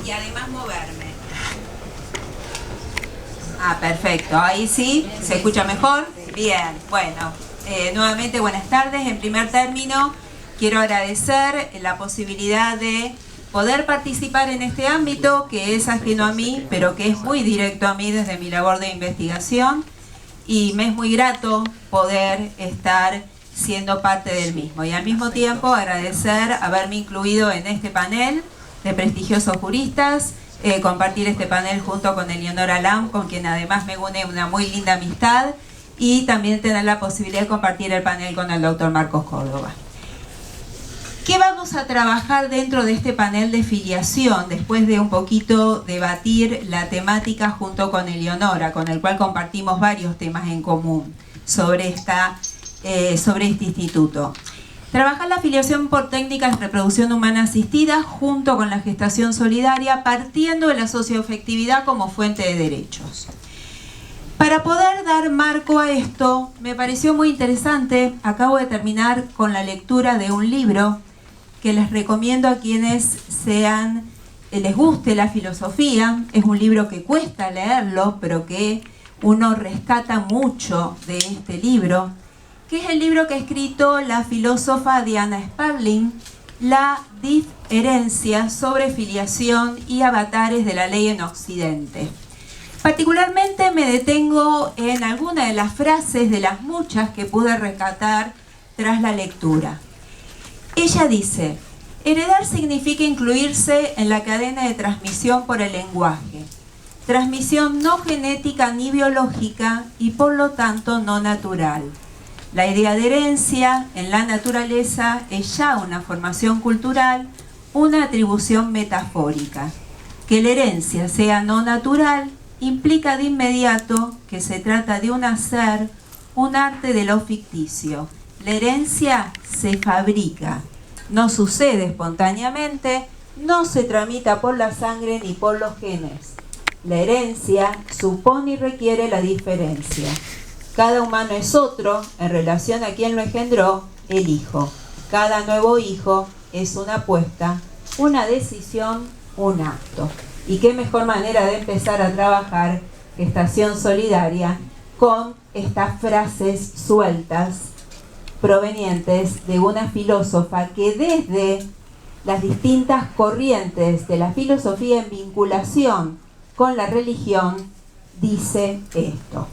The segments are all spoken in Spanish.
y además moverme. Perfecto. Ahí sí, ¿se escucha mejor? Bien, bueno. Nuevamente buenas tardes. En primer término, quiero agradecer la posibilidad de poder participar en este ámbito que es ajeno a mí, pero que es muy directo a mí desde mi labor de investigación, y me es muy grato poder estar siendo parte del mismo. Y al mismo tiempo agradecer haberme incluido en este panel de prestigiosos juristas, compartir este panel junto con Eleonora Lam, con quien además me une una muy linda amistad, y también tener la posibilidad de compartir el panel con el doctor Marcos Córdoba. ¿Qué vamos a trabajar dentro de este panel de filiación después de un poquito debatir la temática junto con Eleonora, con el cual compartimos varios temas en común sobre este instituto? Trabajar la filiación por técnicas de reproducción humana asistida junto con la gestación solidaria, partiendo de la socioafectividad como fuente de derechos. Para poder dar marco a esto, me pareció muy interesante, acabo de terminar con la lectura de un libro que les recomiendo a quienes les guste la filosofía. Es un libro que cuesta leerlo, pero que uno rescata mucho de este libro, que es el libro que ha escrito la filósofa Diana Sparling, La diferencia sobre filiación y avatares de la ley en Occidente. Particularmente me detengo en alguna de las frases de las muchas que pude rescatar tras la lectura. Ella dice: heredar significa incluirse en la cadena de transmisión por el lenguaje, transmisión no genética ni biológica y por lo tanto no natural. La idea de herencia en la naturaleza es ya una formación cultural, una atribución metafórica. Que la herencia sea no natural implica de inmediato que se trata de un hacer, un arte de lo ficticio. La herencia se fabrica, no sucede espontáneamente, no se tramita por la sangre ni por los genes. La herencia supone y requiere la diferencia. Cada humano es otro en relación a quien lo engendró, el hijo. Cada nuevo hijo es una apuesta, una decisión, un acto. Y qué mejor manera de empezar a trabajar gestación solidaria con estas frases sueltas provenientes de una filósofa que desde las distintas corrientes de la filosofía en vinculación con la religión dice esto.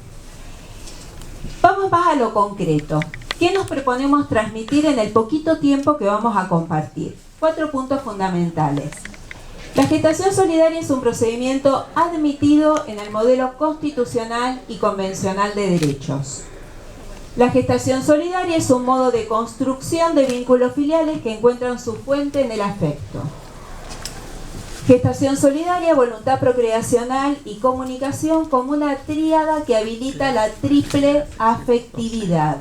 Vamos más a lo concreto. ¿Qué nos proponemos transmitir en el poquito tiempo que vamos a compartir? 4 puntos fundamentales. La gestación solidaria es un procedimiento admitido en el modelo constitucional y convencional de derechos. La gestación solidaria es un modo de construcción de vínculos filiales que encuentran su fuente en el afecto. Gestación solidaria, voluntad procreacional y comunicación como una tríada que habilita la triple afectividad.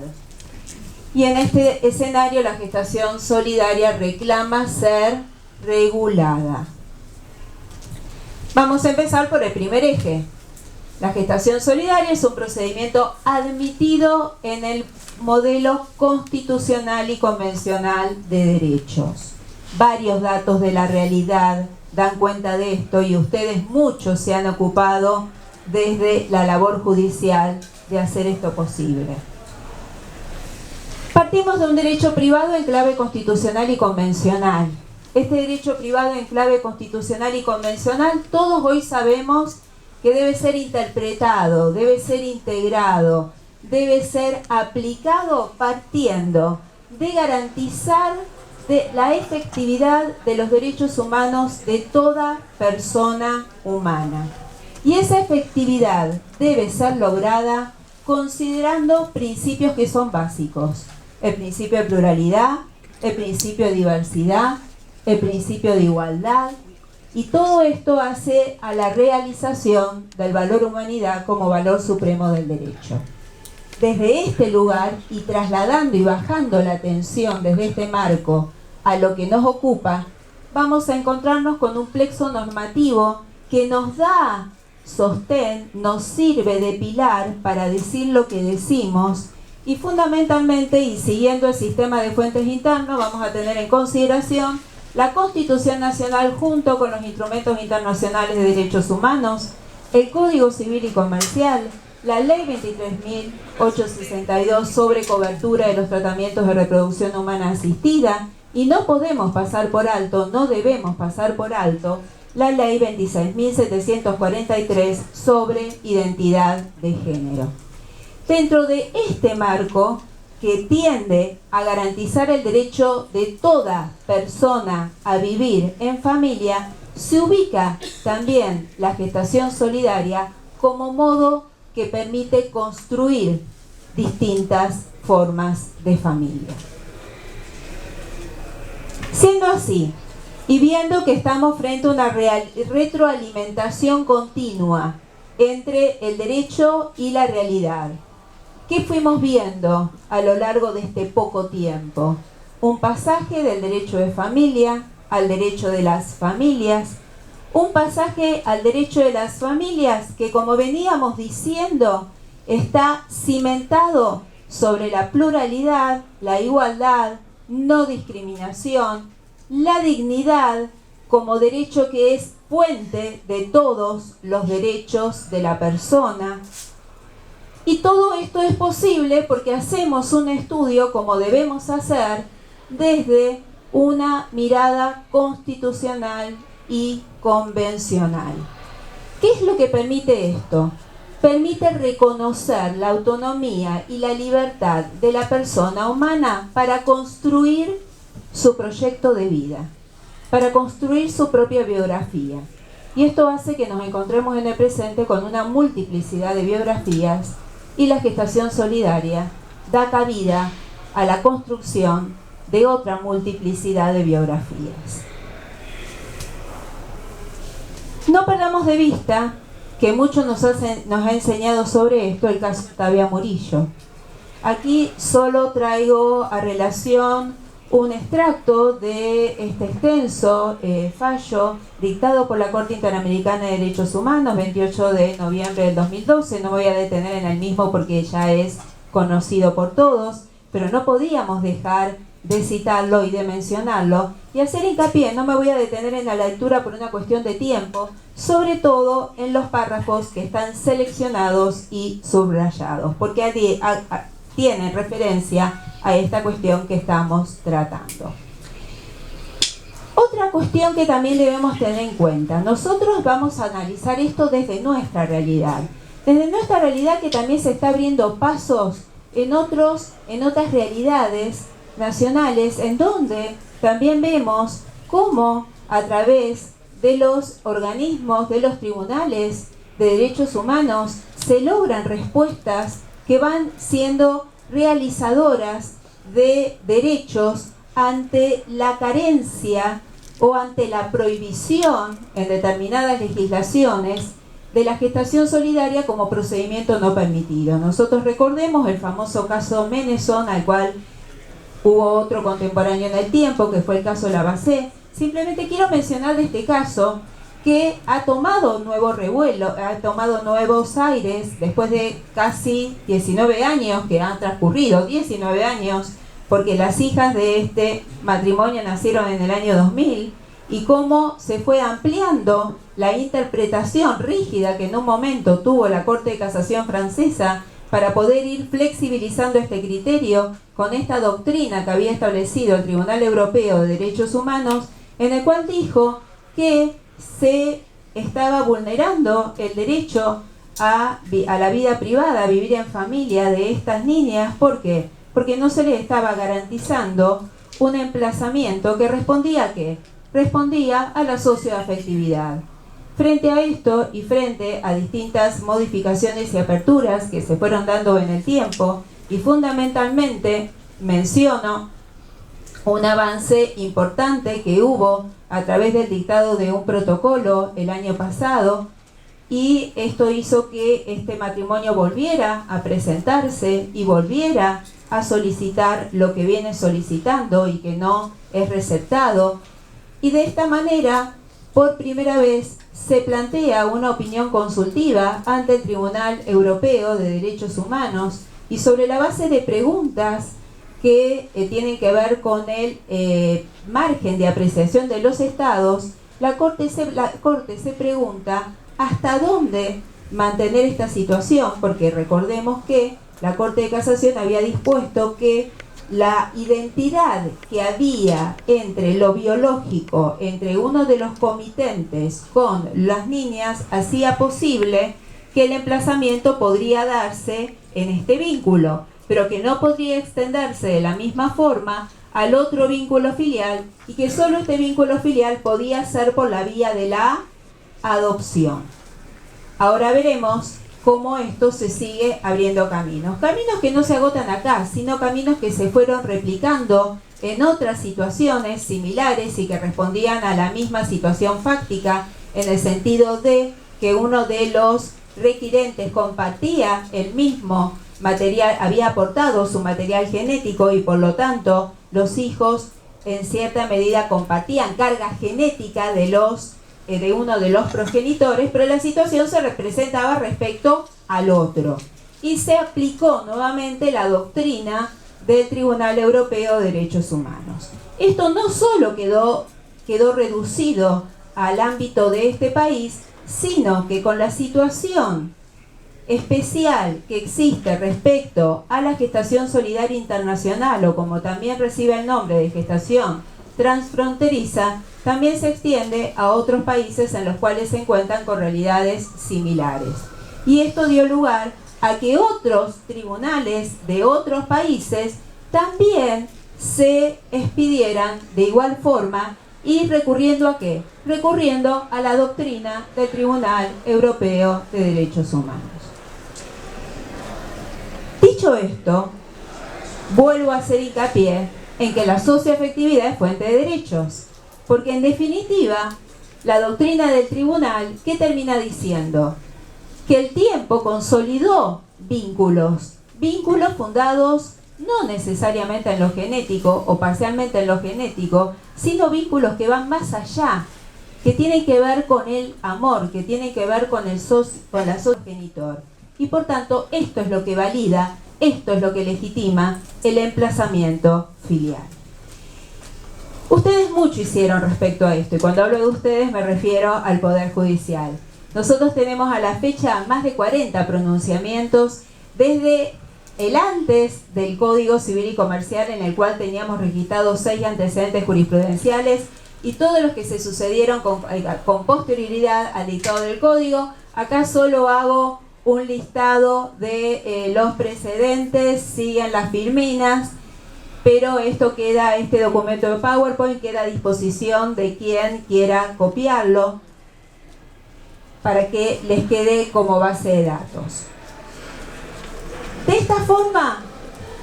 Y en este escenario la gestación solidaria reclama ser regulada. Vamos a empezar por el primer eje. La gestación solidaria es un procedimiento admitido en el modelo constitucional y convencional de derechos. Varios datos de la realidad dan cuenta de esto y ustedes muchos se han ocupado desde la labor judicial de hacer esto posible. Partimos de un derecho privado en clave constitucional y convencional. Este derecho privado en clave constitucional y convencional, todos hoy sabemos que debe ser interpretado, debe ser integrado, debe ser aplicado partiendo de garantizar la efectividad de los derechos humanos de toda persona humana. Y esa efectividad debe ser lograda considerando principios que son básicos. El principio de pluralidad, el principio de diversidad, el principio de igualdad, y todo esto hace a la realización del valor humanidad como valor supremo del derecho. Desde este lugar, y trasladando y bajando la atención desde este marco a lo que nos ocupa, vamos a encontrarnos con un plexo normativo que nos da sostén, nos sirve de pilar para decir lo que decimos, y fundamentalmente, y siguiendo el sistema de fuentes internos, vamos a tener en consideración la Constitución Nacional junto con los instrumentos internacionales de derechos humanos, el Código Civil y Comercial, la Ley 23.862 sobre cobertura de los tratamientos de reproducción humana asistida, y no podemos pasar por alto, no debemos pasar por alto, la Ley 26.743 sobre identidad de género. Dentro de este marco, que tiende a garantizar el derecho de toda persona a vivir en familia, se ubica también la gestación solidaria como modo que permite construir distintas formas de familia. Siendo así, y viendo que estamos frente a una retroalimentación continua entre el derecho y la realidad, ¿qué fuimos viendo a lo largo de este poco tiempo? Un pasaje del derecho de familia al derecho de las familias, un pasaje al derecho de las familias que, como veníamos diciendo, está cimentado sobre la pluralidad, la igualdad, no discriminación, la dignidad como derecho que es fuente de todos los derechos de la persona. Y todo esto es posible porque hacemos un estudio, como debemos hacer, desde una mirada constitucional y convencional. ¿Qué es lo que permite esto? Permite reconocer la autonomía y la libertad de la persona humana para construir su proyecto de vida, para construir su propia biografía. Y esto hace que nos encontremos en el presente con una multiplicidad de biografías, y la gestación solidaria da cabida a la construcción de otra multiplicidad de biografías. No perdamos de vista que mucho nos ha enseñado sobre esto el caso de Octavia Murillo. Aquí solo traigo a relación un extracto de este extenso fallo dictado por la Corte Interamericana de Derechos Humanos, 28 de noviembre del 2012. No me voy a detener en el mismo porque ya es conocido por todos, pero no podíamos dejar de citarlo y de mencionarlo y hacer hincapié. No me voy a detener en la lectura por una cuestión de tiempo, sobre todo en los párrafos que están seleccionados y subrayados, porque tienen referencia a esta cuestión que estamos tratando. Otra cuestión que también debemos tener en cuenta: nosotros vamos a analizar esto desde nuestra realidad, que también se está abriendo pasos en otras realidades nacionales, en donde también vemos cómo a través de los organismos, de los tribunales de derechos humanos, se logran respuestas que van siendo realizadoras de derechos ante la carencia o ante la prohibición en determinadas legislaciones de la gestación solidaria como procedimiento no permitido. Nosotros recordemos el famoso caso Meneson, al cual hubo otro contemporáneo en el tiempo, que fue el caso Lavacé. Simplemente quiero mencionar de este caso que ha tomado nuevo revuelo, ha tomado nuevos aires después de casi 19 años que han transcurrido, 19 años, porque las hijas de este matrimonio nacieron en el año 2000, y cómo se fue ampliando la interpretación rígida que en un momento tuvo la Corte de Casación francesa para poder ir flexibilizando este criterio con esta doctrina que había establecido el Tribunal Europeo de Derechos Humanos, en el cual dijo que se estaba vulnerando el derecho a la vida privada, a vivir en familia de estas niñas. ¿Por qué? Porque no se les estaba garantizando un emplazamiento que respondía ¿a qué? Respondía a la socioafectividad. Frente a esto y frente a distintas modificaciones y aperturas que se fueron dando en el tiempo, y fundamentalmente menciono un avance importante que hubo a través del dictado de un protocolo el año pasado, y esto hizo que este matrimonio volviera a presentarse y volviera a solicitar lo que viene solicitando y que no es receptado, y de esta manera por primera vez se plantea una opinión consultiva ante el Tribunal Europeo de Derechos Humanos, y sobre la base de preguntas que tienen que ver con el margen de apreciación de los estados, la Corte se pregunta hasta dónde mantener esta situación, porque recordemos que la Corte de Casación había dispuesto que la identidad que había entre lo biológico, entre uno de los comitentes con las niñas, hacía posible que el emplazamiento podría darse en este vínculo, pero que no podría extenderse de la misma forma al otro vínculo filial, y que solo este vínculo filial podía ser por la vía de la adopción. Ahora veremos cómo esto se sigue abriendo caminos. Caminos que no se agotan acá, sino caminos que se fueron replicando en otras situaciones similares y que respondían a la misma situación fáctica, en el sentido de que uno de los requirentes compartía el mismo material, había aportado su material genético, y por lo tanto los hijos en cierta medida compartían carga genética de uno de los progenitores, pero la situación se representaba respecto al otro. Y se aplicó nuevamente la doctrina del Tribunal Europeo de Derechos Humanos. Esto no solo quedó reducido al ámbito de este país, sino que con la situación especial que existe respecto a la gestación solidaria internacional, o como también recibe el nombre de gestación transfronteriza, también se extiende a otros países en los cuales se encuentran con realidades similares. Y esto dio lugar a que otros tribunales de otros países también se expidieran de igual forma, y recurriendo ¿a qué? Recurriendo a la doctrina del Tribunal Europeo de Derechos Humanos. Dicho esto, vuelvo a hacer hincapié en que la socioafectividad es fuente de derechos, porque en definitiva, la doctrina del tribunal, ¿qué termina diciendo? Que el tiempo consolidó vínculos fundados no necesariamente en lo genético o parcialmente en lo genético, sino vínculos que van más allá, que tienen que ver con el amor, que tienen que ver con la sociogenitor. Y por tanto, esto es lo que valida, esto es lo que legitima el emplazamiento filial. Ustedes mucho hicieron respecto a esto, y cuando hablo de ustedes me refiero al Poder Judicial. Nosotros tenemos a la fecha más de 40 pronunciamientos desde el antes del Código Civil y Comercial, en el cual teníamos registrados 6 antecedentes jurisprudenciales, y todos los que se sucedieron con posterioridad al dictado del Código. Acá solo hago un listado de los precedentes, siguen las filminas, pero este documento de PowerPoint queda a disposición de quien quiera copiarlo para que les quede como base de datos. De esta forma,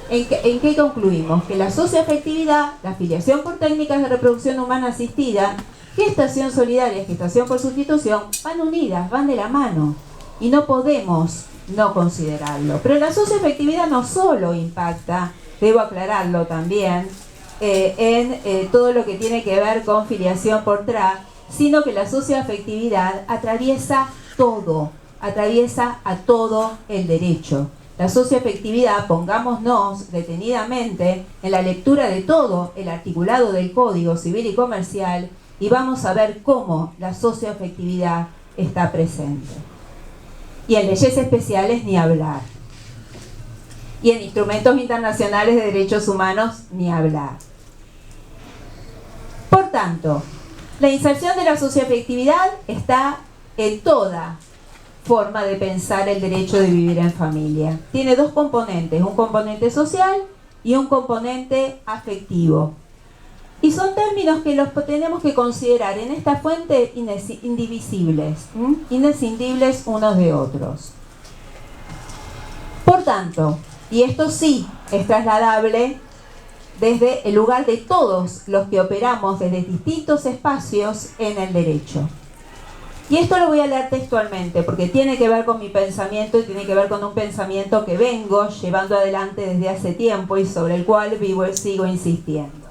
¿en qué concluimos? Que la socioafectividad, la filiación por técnicas de reproducción humana asistida, gestación solidaria, gestación por sustitución, van unidas, van de la mano, y no podemos no considerarlo. Pero la socioafectividad no solo impacta, debo aclararlo también, en todo lo que tiene que ver con filiación por TRA, sino que la socioafectividad atraviesa a todo el derecho. La socioafectividad, pongámonos detenidamente en la lectura de todo el articulado del Código Civil y Comercial, y vamos a ver cómo la socioafectividad está presente. Y en leyes especiales ni hablar. Y en instrumentos internacionales de derechos humanos ni hablar. Por tanto, la inserción de la socioafectividad está en toda forma de pensar el derecho de vivir en familia. Tiene dos componentes, un componente social y un componente afectivo. Y son términos que los tenemos que considerar en esta fuente indivisibles, inescindibles unos de otros. Por tanto, y esto sí es trasladable desde el lugar de todos los que operamos desde distintos espacios en el derecho. Y esto lo voy a leer textualmente porque tiene que ver con mi pensamiento y tiene que ver con un pensamiento que vengo llevando adelante desde hace tiempo y sobre el cual sigo insistiendo.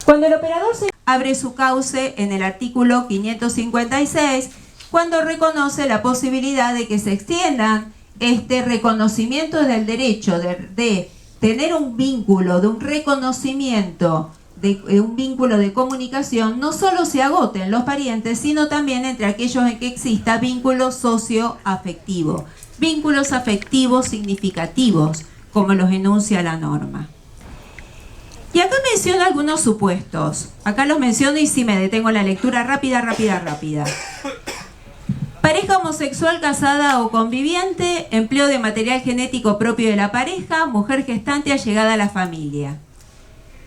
Cuando el operador se abre su cauce en el artículo 556, cuando reconoce la posibilidad de que se extiendan este reconocimiento del derecho de tener un vínculo, de un reconocimiento, de un vínculo de comunicación, no solo se agote en los parientes, sino también entre aquellos en que exista vínculo socioafectivo, vínculos afectivos significativos, como los enuncia la norma. Y acá menciono algunos supuestos. Acá los menciono y sí me detengo en la lectura rápida. Pareja homosexual casada o conviviente, empleo de material genético propio de la pareja, mujer gestante allegada a la familia.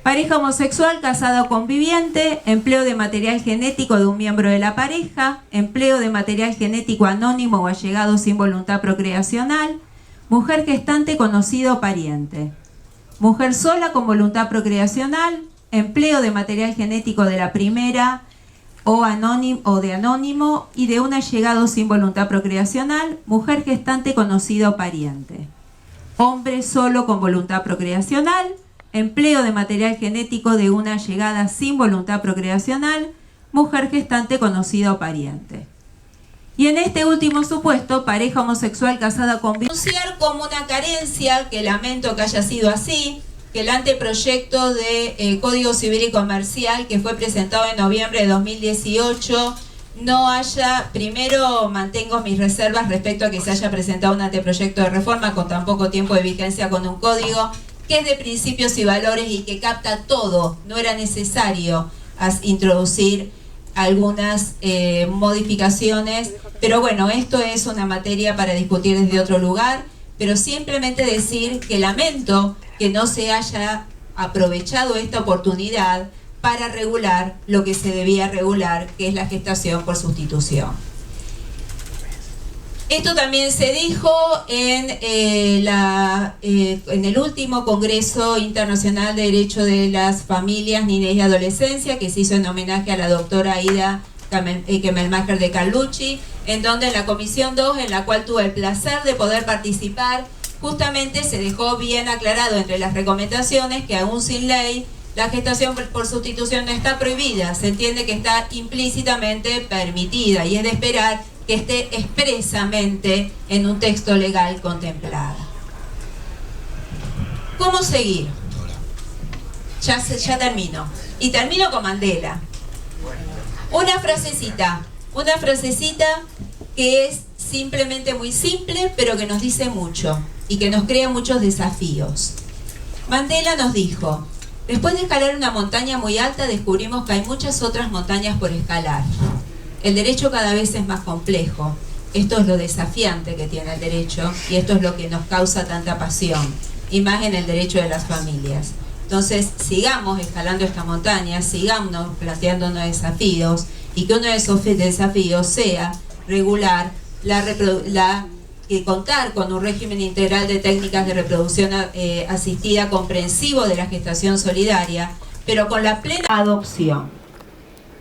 Pareja homosexual casada o conviviente, empleo de material genético de un miembro de la pareja, empleo de material genético anónimo o allegado sin voluntad procreacional, mujer gestante conocido o pariente. Mujer sola con voluntad procreacional, empleo de material genético de la primera o de anónimo y de un allegado sin voluntad procreacional, mujer gestante conocido o pariente. Hombre solo con voluntad procreacional, empleo de material genético de una allegada sin voluntad procreacional, mujer gestante conocida o pariente. Y en este último supuesto, pareja homosexual casada con denunciar como una carencia, que lamento que haya sido así, que el anteproyecto de Código Civil y Comercial que fue presentado en noviembre de 2018 no haya, primero mantengo mis reservas respecto a que se haya presentado un anteproyecto de reforma con tan poco tiempo de vigencia con un código que es de principios y valores y que capta todo. No era necesario introducir algunas modificaciones, pero bueno, esto es una materia para discutir desde otro lugar, pero simplemente decir que lamento que no se haya aprovechado esta oportunidad para regular lo que se debía regular, que es la gestación por sustitución. Esto también se dijo en el último Congreso Internacional de Derecho de las Familias, Niñez y Adolescencia, que se hizo en homenaje a la doctora Aida Kemmelmacher de Carlucci, en donde en la Comisión 2, en la cual tuve el placer de poder participar, justamente se dejó bien aclarado entre las recomendaciones que aún sin ley, la gestación por sustitución no está prohibida, se entiende que está implícitamente permitida y es de esperar que esté expresamente en un texto legal contemplada. ¿Cómo seguir? Ya termino. Y termino con Mandela. Una frasecita que es simplemente muy simple, pero que nos dice mucho y que nos crea muchos desafíos. Mandela nos dijo: después de escalar una montaña muy alta, descubrimos que hay muchas otras montañas por escalar. El derecho cada vez es más complejo. Esto es lo desafiante que tiene el derecho y esto es lo que nos causa tanta pasión, y más en el derecho de las familias. Entonces, sigamos escalando esta montaña, sigamos planteándonos desafíos, y que uno de esos desafíos sea regular contar con un régimen integral de técnicas de reproducción asistida comprensivo de la gestación solidaria, pero con la plena adopción.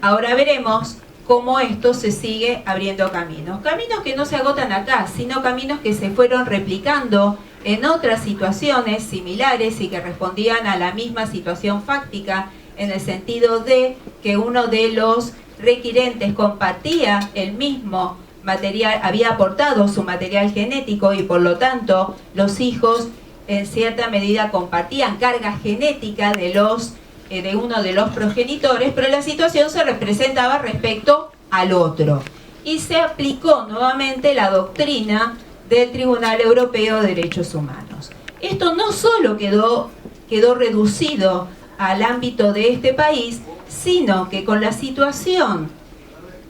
Ahora veremos cómo esto se sigue abriendo caminos que no se agotan acá, sino caminos que se fueron replicando en otras situaciones similares y que respondían a la misma situación fáctica, en el sentido de que uno de los requirentes compartía el mismo material, había aportado su material genético y por lo tanto los hijos en cierta medida compartían carga genética de uno de los progenitores, pero la situación se representaba respecto al otro. Y se aplicó nuevamente la doctrina del Tribunal Europeo de Derechos Humanos. Esto no solo quedó reducido al ámbito de este país, sino que con la situación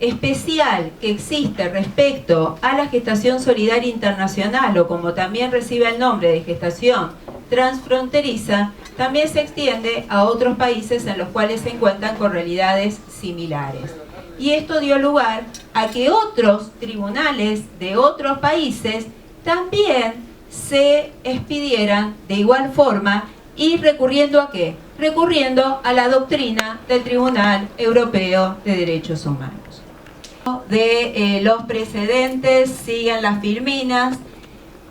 especial que existe respecto a la gestación solidaria internacional, o como también recibe el nombre de gestación transfronteriza, también se extiende a otros países en los cuales se encuentran con realidades similares. Y esto dio lugar a que otros tribunales de otros países también se expidieran de igual forma, y recurriendo ¿a qué? Recurriendo a la doctrina del Tribunal Europeo de Derechos Humanos. Los precedentes siguen las filminas,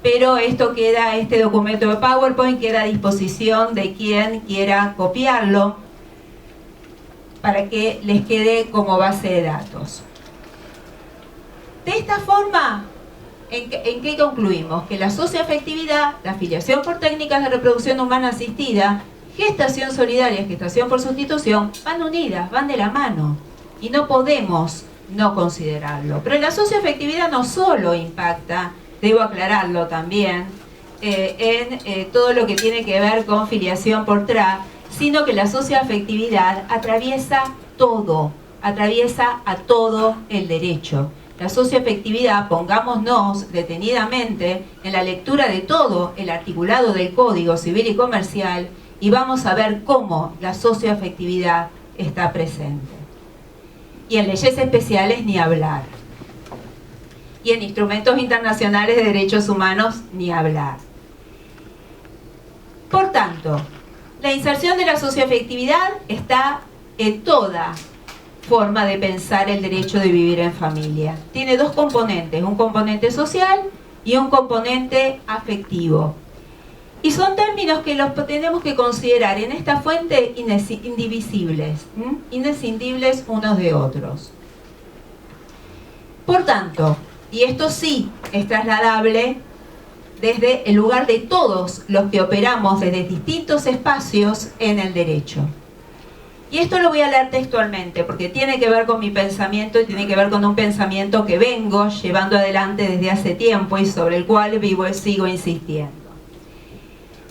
pero este documento de PowerPoint queda a disposición de quien quiera copiarlo para que les quede como base de datos. De esta forma ¿En qué concluimos? Que la socioafectividad, la filiación por técnicas de reproducción humana asistida, gestación solidaria, gestación por sustitución, van unidas, van de la mano. Y no podemos no considerarlo. Pero la socioafectividad no solo impacta, debo aclararlo también, en todo lo que tiene que ver con filiación por TRA, sino que la socioafectividad atraviesa todo, atraviesa a todo el derecho. La socioafectividad, pongámonos detenidamente en la lectura de todo el articulado del Código Civil y Comercial y vamos a ver cómo la socioafectividad está presente. Y en leyes especiales ni hablar. Y en instrumentos internacionales de derechos humanos ni hablar. Por tanto, la inserción de la socioafectividad está en toda forma de pensar el derecho de vivir en familia. Tiene dos componentes, un componente social y un componente afectivo. Y son términos que los tenemos que considerar en esta fuente indivisibles, inescindibles unos de otros. Por tanto, y esto sí es trasladable desde el lugar de todos los que operamos desde distintos espacios en el derecho. Y esto lo voy a leer textualmente porque tiene que ver con mi pensamiento y tiene que ver con un pensamiento que vengo llevando adelante desde hace tiempo y sobre el cual sigo insistiendo.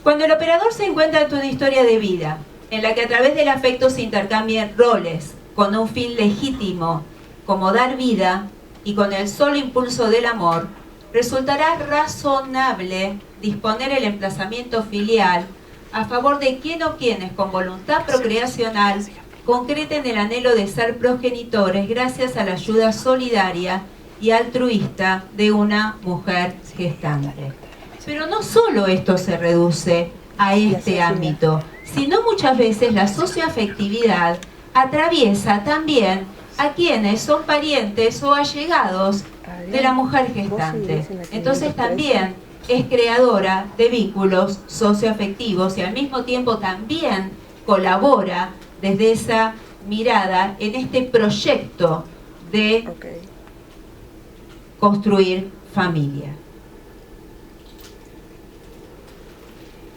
Cuando el operador se encuentra ante una historia de vida en la que a través del afecto se intercambian roles con un fin legítimo como dar vida y con el solo impulso del amor, resultará razonable disponer el emplazamiento filial a favor de quien o quienes con voluntad procreacional concreten el anhelo de ser progenitores gracias a la ayuda solidaria y altruista de una mujer gestante. Pero no solo esto se reduce a este ámbito, sino muchas veces la socioafectividad atraviesa también a quienes son parientes o allegados de la mujer gestante. Entonces también es creadora de vínculos socioafectivos y al mismo tiempo también colabora desde esa mirada en este proyecto de construir familia.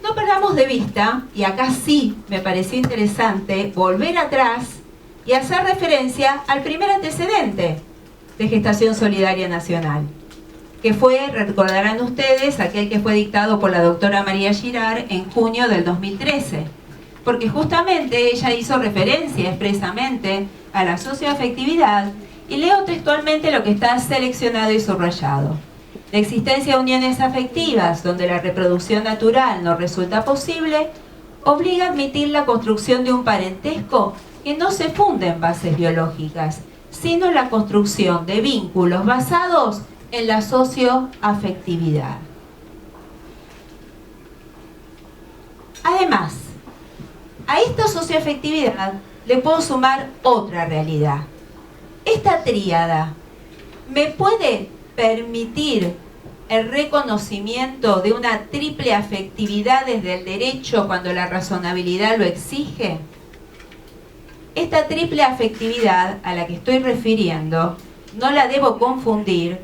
No perdamos de vista, y acá sí me pareció interesante volver atrás y hacer referencia al primer antecedente de gestación solidaria nacional, que fue, recordarán ustedes, aquel que fue dictado por la doctora María Girard en junio del 2013, porque justamente ella hizo referencia expresamente a la socioafectividad, y leo textualmente lo que está seleccionado y subrayado. La existencia de uniones afectivas donde la reproducción natural no resulta posible, obliga a admitir la construcción de un parentesco que no se funda en bases biológicas, sino en la construcción de vínculos basados en la socioafectividad. Además, a esta socioafectividad le puedo sumar otra realidad. Esta tríada me puede permitir el reconocimiento de una triple afectividad desde el derecho cuando la razonabilidad lo exige. Esta triple afectividad a la que estoy refiriendo no la debo confundir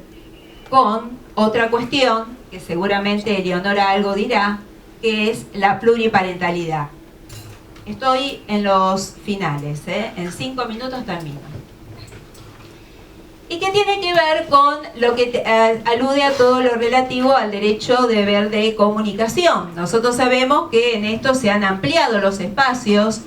con otra cuestión que seguramente Eleonora algo dirá, que es la pluriparentalidad. Estoy en los finales, en 5 minutos termino. Y que tiene que ver con lo que alude a todo lo relativo al derecho deber de comunicación. Nosotros sabemos que en esto se han ampliado los espacios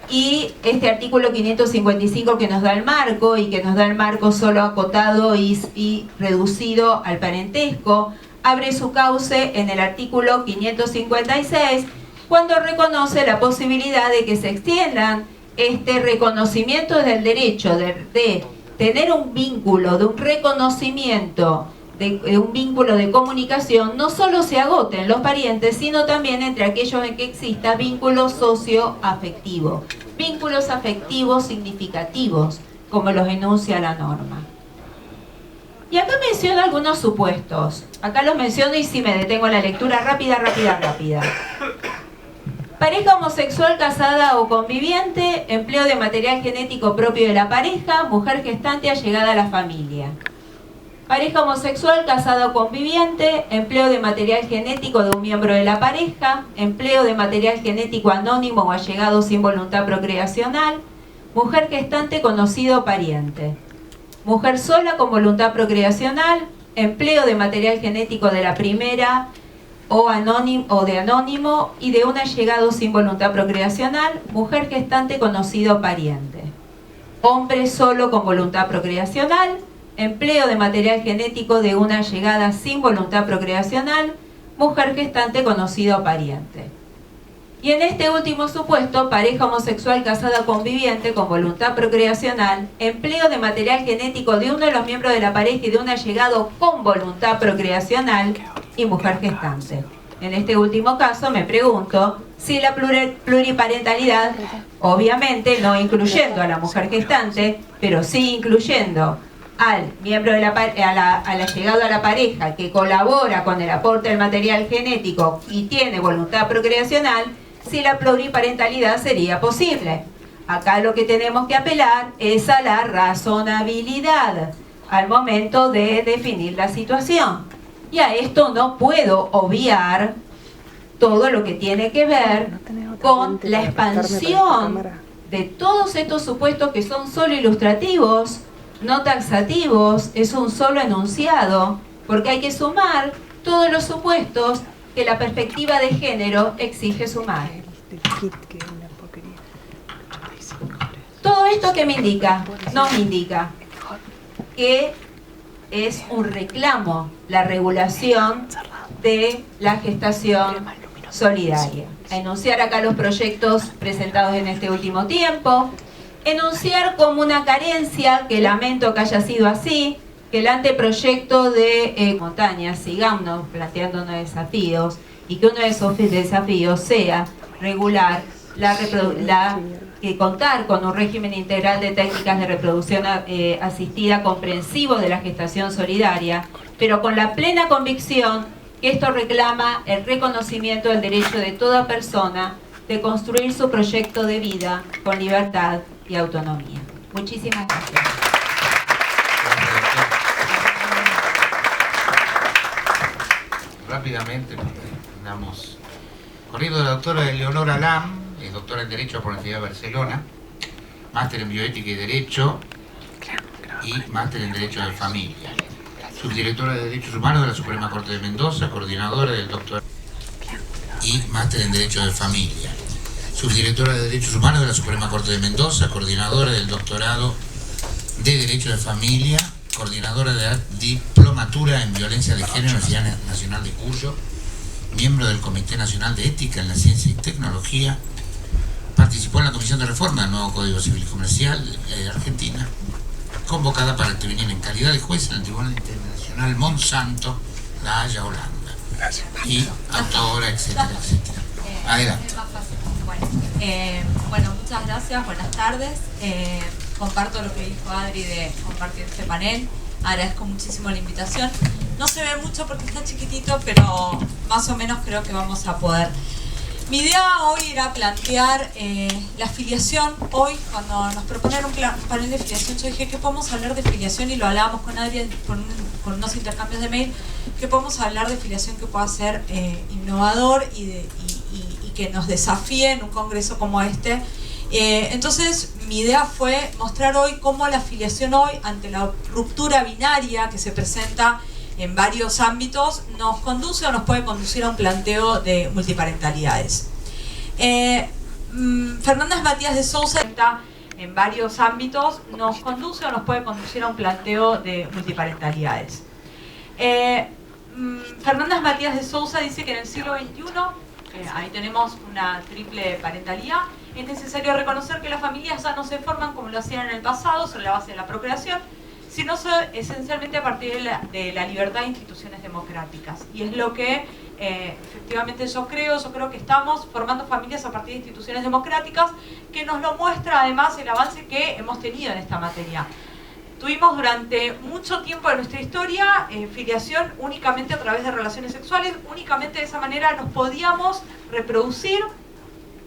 y este artículo 555 que nos da el marco y que nos da el marco solo acotado y reducido al parentesco, abre su cauce en el artículo 556 cuando reconoce la posibilidad de que se extiendan este reconocimiento del derecho de tener un vínculo, de un reconocimiento, de un vínculo de comunicación, no solo se agoten los parientes, sino también entre aquellos en que exista vínculos socioafectivos, vínculos afectivos significativos, como los enuncia la norma. Y acá menciono algunos supuestos. Acá los menciono y si me detengo en la lectura rápida. Pareja homosexual casada o conviviente, empleo de material genético propio de la pareja, mujer gestante allegada a la familia. Pareja homosexual, casada o conviviente, empleo de material genético de un miembro de la pareja, empleo de material genético anónimo o allegado sin voluntad procreacional, mujer gestante, conocido o pariente. Mujer sola con voluntad procreacional, empleo de material genético de la primera o de anónimo y de un allegado sin voluntad procreacional, mujer gestante, conocido o pariente. Hombre solo con voluntad procreacional, empleo de material genético de una allegada sin voluntad procreacional, mujer gestante, conocido o pariente. Y en este último supuesto, pareja homosexual casada o conviviente con voluntad procreacional, empleo de material genético de uno de los miembros de la pareja y de un allegado con voluntad procreacional y mujer gestante. En este último caso me pregunto si la pluriparentalidad, obviamente no incluyendo a la mujer gestante, pero sí incluyendo al miembro al allegado a la pareja que colabora con el aporte del material genético y tiene voluntad procreacional, si la pluriparentalidad sería posible. Acá lo que tenemos que apelar es a la razonabilidad al momento de definir la situación. Y a esto no puedo obviar todo lo que tiene que ver con la expansión de todos estos supuestos que son solo ilustrativos, no taxativos, es un solo enunciado, porque hay que sumar todos los supuestos que la perspectiva de género exige sumar. Todo esto que me indica, no me indica que es un reclamo la regulación de la gestación solidaria. Enunciar acá los proyectos presentados en este último tiempo, enunciar como una carencia, que lamento que haya sido así, que el anteproyecto de montañas sigamos planteándonos desafíos y que uno de esos desafíos sea regular contar con un régimen integral de técnicas de reproducción asistida comprensivo de la gestación solidaria, pero con la plena convicción que esto reclama el reconocimiento del derecho de toda persona de construir su proyecto de vida con libertad y autonomía. Muchísimas gracias. Rápidamente, damos corrido de la doctora Eleonora Lam, es doctora en Derecho por la Universidad de Barcelona, máster en Bioética y Derecho y máster en Derecho de Familia. Subdirectora de Derechos Humanos de la Suprema Corte de Mendoza, coordinadora del doctorado y máster en Derecho de Familia. Subdirectora de Derechos Humanos de la Suprema Corte de Mendoza, coordinadora del doctorado de Derecho de Familia, coordinadora de la Diplomatura en Violencia de Género en la Universidad Nacional de Cuyo, miembro del Comité Nacional de Ética en la Ciencia y Tecnología, participó en la Comisión de Reforma del nuevo Código Civil y Comercial de Argentina, convocada para intervenir en calidad de juez en el Tribunal Internacional Monsanto, La Haya, Holanda. Gracias. Y autora, etcétera, etcétera. Adelante. Bueno, muchas gracias, buenas tardes. Comparto lo que dijo Adri de compartir este panel. Agradezco muchísimo la invitación. No se ve mucho porque está chiquitito, pero más o menos creo que vamos a poder. Mi idea hoy era plantear la filiación. Hoy, cuando nos proponen un panel de filiación, yo dije que podemos hablar de filiación y lo hablábamos con Adri con unos intercambios de mail, que podemos hablar de filiación que pueda ser innovador y que nos desafíe en un congreso como este. Entonces mi idea fue mostrar hoy cómo la filiación hoy, ante la ruptura binaria que se presenta en varios ámbitos, nos conduce o nos puede conducir a un planteo de multiparentalidades. Fernández Matías de Sousa en varios ámbitos nos conduce o nos puede conducir a un planteo de multiparentalidades. Fernández Matías de Sousa dice que en el siglo XXI, ahí tenemos una triple parentalidad, es necesario reconocer que las familias ya no se forman como lo hacían en el pasado, sobre la base de la procreación, sino esencialmente a partir de la libertad de instituciones democráticas. Y es lo que efectivamente yo creo que estamos formando familias a partir de instituciones democráticas, que nos lo muestra además el avance que hemos tenido en esta materia. Tuvimos durante mucho tiempo de nuestra historia filiación únicamente a través de relaciones sexuales, únicamente de esa manera nos podíamos reproducir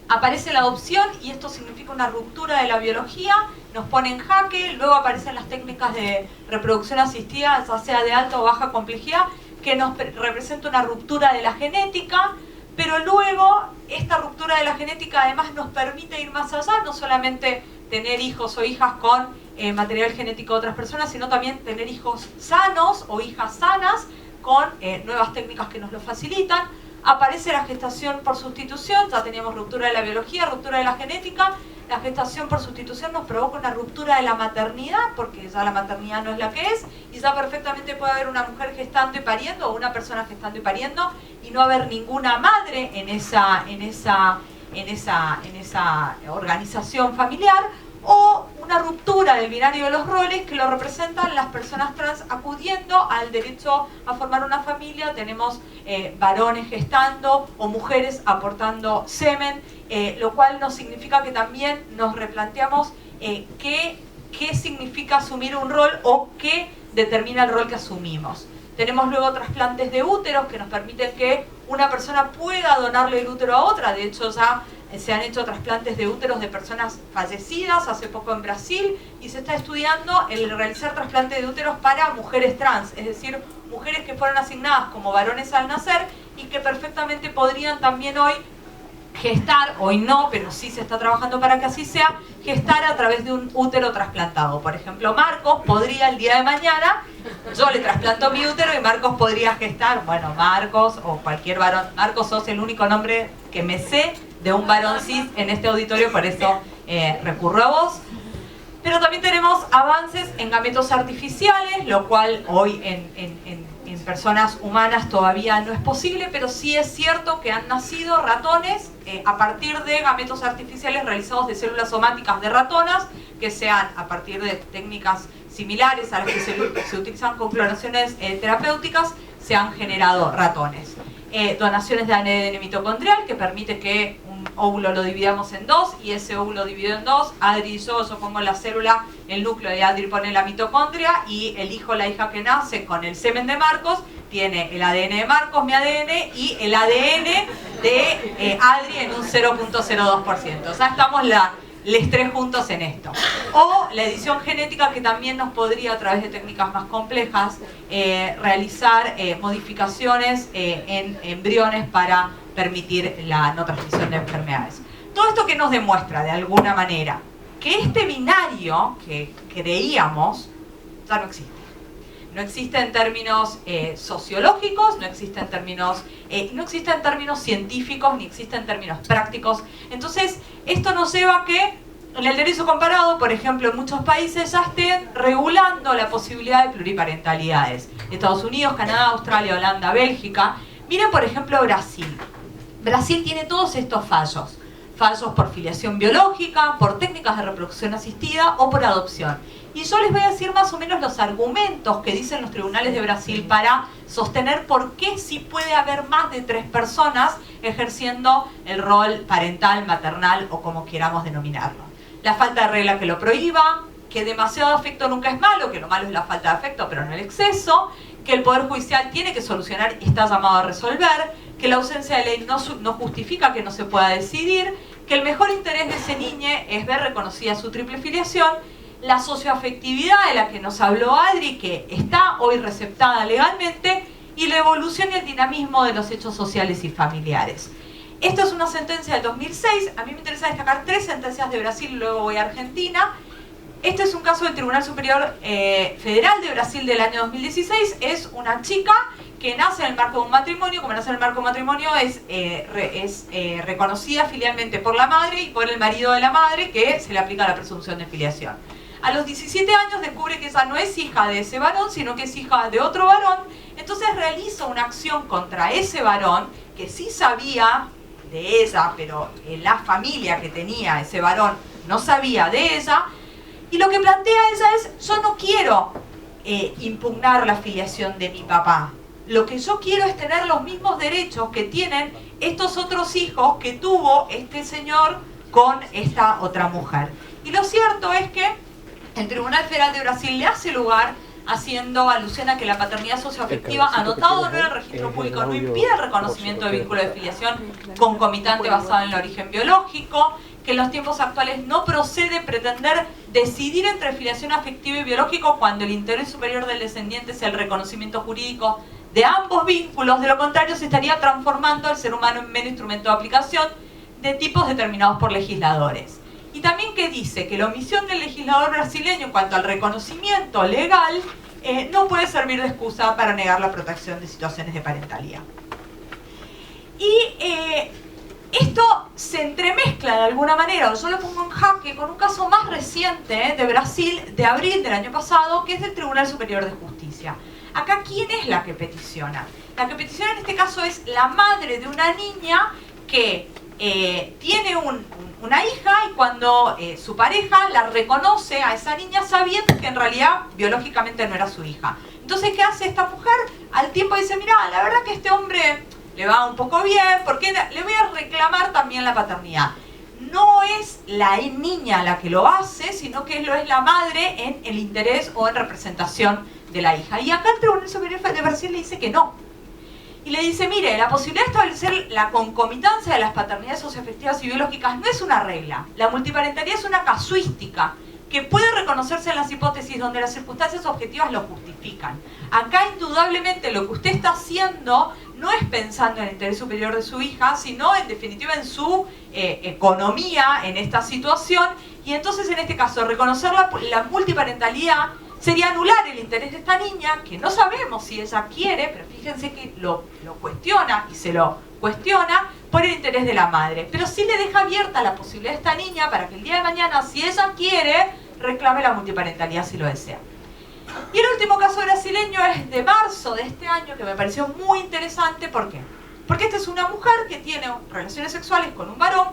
aparece la adopción y esto significa una ruptura de la biología, nos pone en jaque, luego aparecen las técnicas de reproducción asistida, ya sea de alta o baja complejidad, que nos representa una ruptura de la genética, pero luego esta ruptura de la genética además nos permite ir más allá, no solamente tener hijos o hijas con material genético de otras personas, sino también tener hijos sanos o hijas sanas con nuevas técnicas que nos lo facilitan. Aparece la gestación por sustitución, ya teníamos ruptura de la biología, ruptura de la genética. La gestación por sustitución nos provoca una ruptura de la maternidad, porque ya la maternidad no es la que es, y ya perfectamente puede haber una mujer gestando y pariendo, o una persona gestando y pariendo, y no haber ninguna madre en esa organización familiar, o una ruptura del binario de los roles que lo representan las personas trans acudiendo al derecho a formar una familia. Tenemos varones gestando o mujeres aportando semen, lo cual nos significa que también nos replanteamos qué significa asumir un rol o qué determina el rol que asumimos. Tenemos luego trasplantes de úteros que nos permiten que una persona pueda donarle el útero a otra. De hecho, ya se han hecho trasplantes de úteros de personas fallecidas hace poco en Brasil, y se está estudiando el realizar trasplantes de úteros para mujeres trans, es decir, mujeres que fueron asignadas como varones al nacer y que perfectamente podrían también hoy gestar, hoy no, pero sí se está trabajando para que así sea, gestar a través de un útero trasplantado. Por ejemplo, Marcos podría el día de mañana, yo le trasplanto mi útero y Marcos podría gestar, bueno, Marcos o cualquier varón. Marcos, sos el único nombre que me sé de un varón cis en este auditorio, por eso recurro a vos. Pero también tenemos avances en gametos artificiales, lo cual hoy en personas humanas todavía no es posible, pero sí es cierto que han nacido ratones a partir de gametos artificiales realizados de células somáticas de ratonas, que sean a partir de técnicas similares a las que se utilizan con clonaciones terapéuticas, se han generado ratones. Donaciones de ADN mitocondrial, que permite que un óvulo lo dividamos en dos, y ese óvulo dividido en dos, Adri y yo pongo en la célula el núcleo y Adri pone la mitocondria, y el hijo o la hija que nace con el semen de Marcos tiene el ADN de Marcos, mi ADN, y el ADN de Adri en un 0.02%. O sea, estamos les tres juntos en esto. O la edición genética, que también nos podría, a través de técnicas más complejas, realizar modificaciones en embriones para permitir la no transmisión de enfermedades. Todo esto que nos demuestra, de alguna manera, que este binario que creíamos ya no existe. No existe en términos sociológicos, no existe en términos científicos, ni existe en términos prácticos. Entonces, esto nos lleva a que en el derecho comparado, por ejemplo, en muchos países ya estén regulando la posibilidad de pluriparentalidades. Estados Unidos, Canadá, Australia, Holanda, Bélgica. Miren, por ejemplo, Brasil. Brasil tiene todos estos fallos. Fallos por filiación biológica, por técnicas de reproducción asistida o por adopción. Y yo les voy a decir más o menos los argumentos que dicen los tribunales de Brasil para sostener por qué sí puede haber más de 3 personas ejerciendo el rol parental, maternal o como queramos denominarlo. La falta de regla que lo prohíba, que demasiado afecto nunca es malo, que lo malo es la falta de afecto pero no el exceso, que el Poder Judicial tiene que solucionar y está llamado a resolver, que la ausencia de ley no justifica que no se pueda decidir, que el mejor interés de ese niño es ver reconocida su triple filiación, la socioafectividad de la que nos habló Adri, que está hoy receptada legalmente, y la evolución y el dinamismo de los hechos sociales y familiares. Esta es una sentencia del 2006, a mí me interesa destacar 3 sentencias de Brasil y luego voy a Argentina. Este es un caso del Tribunal Superior Federal de Brasil del año 2016, es una chica que nace en el marco de un matrimonio. Como nace en el marco de un matrimonio es reconocida filialmente por la madre y por el marido de la madre, que se le aplica la presunción de filiación. A los 17 años descubre que ella no es hija de ese varón, sino que es hija de otro varón. Entonces realiza una acción contra ese varón, que sí sabía de ella, pero la familia que tenía ese varón no sabía de ella. Y lo que plantea ella es: yo no quiero impugnar la filiación de mi papá. Lo que yo quiero es tener los mismos derechos que tienen estos otros hijos que tuvo este señor con esta otra mujer. Y lo cierto es que el Tribunal Federal de Brasil le hace lugar haciendo alusión a que la paternidad socioafectiva anotado en el registro público no impide el reconocimiento de vínculo de filiación concomitante basado en el origen biológico, que en los tiempos actuales no procede pretender decidir entre filiación afectiva y biológico cuando el interés superior del descendiente es el reconocimiento jurídico de ambos vínculos. De lo contrario, se estaría transformando al ser humano en mero instrumento de aplicación de tipos determinados por legisladores. Y también que dice que la omisión del legislador brasileño en cuanto al reconocimiento legal no puede servir de excusa para negar la protección de situaciones de parentalidad. Y esto se entremezcla de alguna manera, o yo lo pongo en jaque, con un caso más reciente de Brasil, de abril del año pasado, que es del Tribunal Superior de Justicia. Acá, ¿quién es la que peticiona? La que peticiona en este caso es la madre de una niña que tiene una hija, y cuando su pareja la reconoce a esa niña sabiendo que en realidad biológicamente no era su hija. Entonces, ¿qué hace esta mujer? Al tiempo dice, mira, la verdad que este hombre le va un poco bien, porque le voy a reclamar también la paternidad. No es la niña la que lo hace, sino que lo es la madre en el interés o en representación de la hija. Y acá el Tribunal Superior de Brasil le dice que no. Y le dice, mire, la posibilidad de establecer la concomitancia de las paternidades socioafectivas y biológicas no es una regla. La multiparentalidad es una casuística que puede reconocerse en las hipótesis donde las circunstancias objetivas lo justifican. Acá, indudablemente, lo que usted está haciendo no es pensando en el interés superior de su hija, sino en definitiva en su economía en esta situación. Y entonces, en este caso, reconocer la multiparentalidad sería anular el interés de esta niña, que no sabemos si ella quiere, pero fíjense que lo cuestiona y se lo cuestiona por el interés de la madre. Pero sí le deja abierta la posibilidad a esta niña para que el día de mañana, si ella quiere, reclame la multiparentalidad si lo desea. Y el último caso brasileño es de marzo de este año, que me pareció muy interesante. ¿Por qué? Porque esta es una mujer que tiene relaciones sexuales con un varón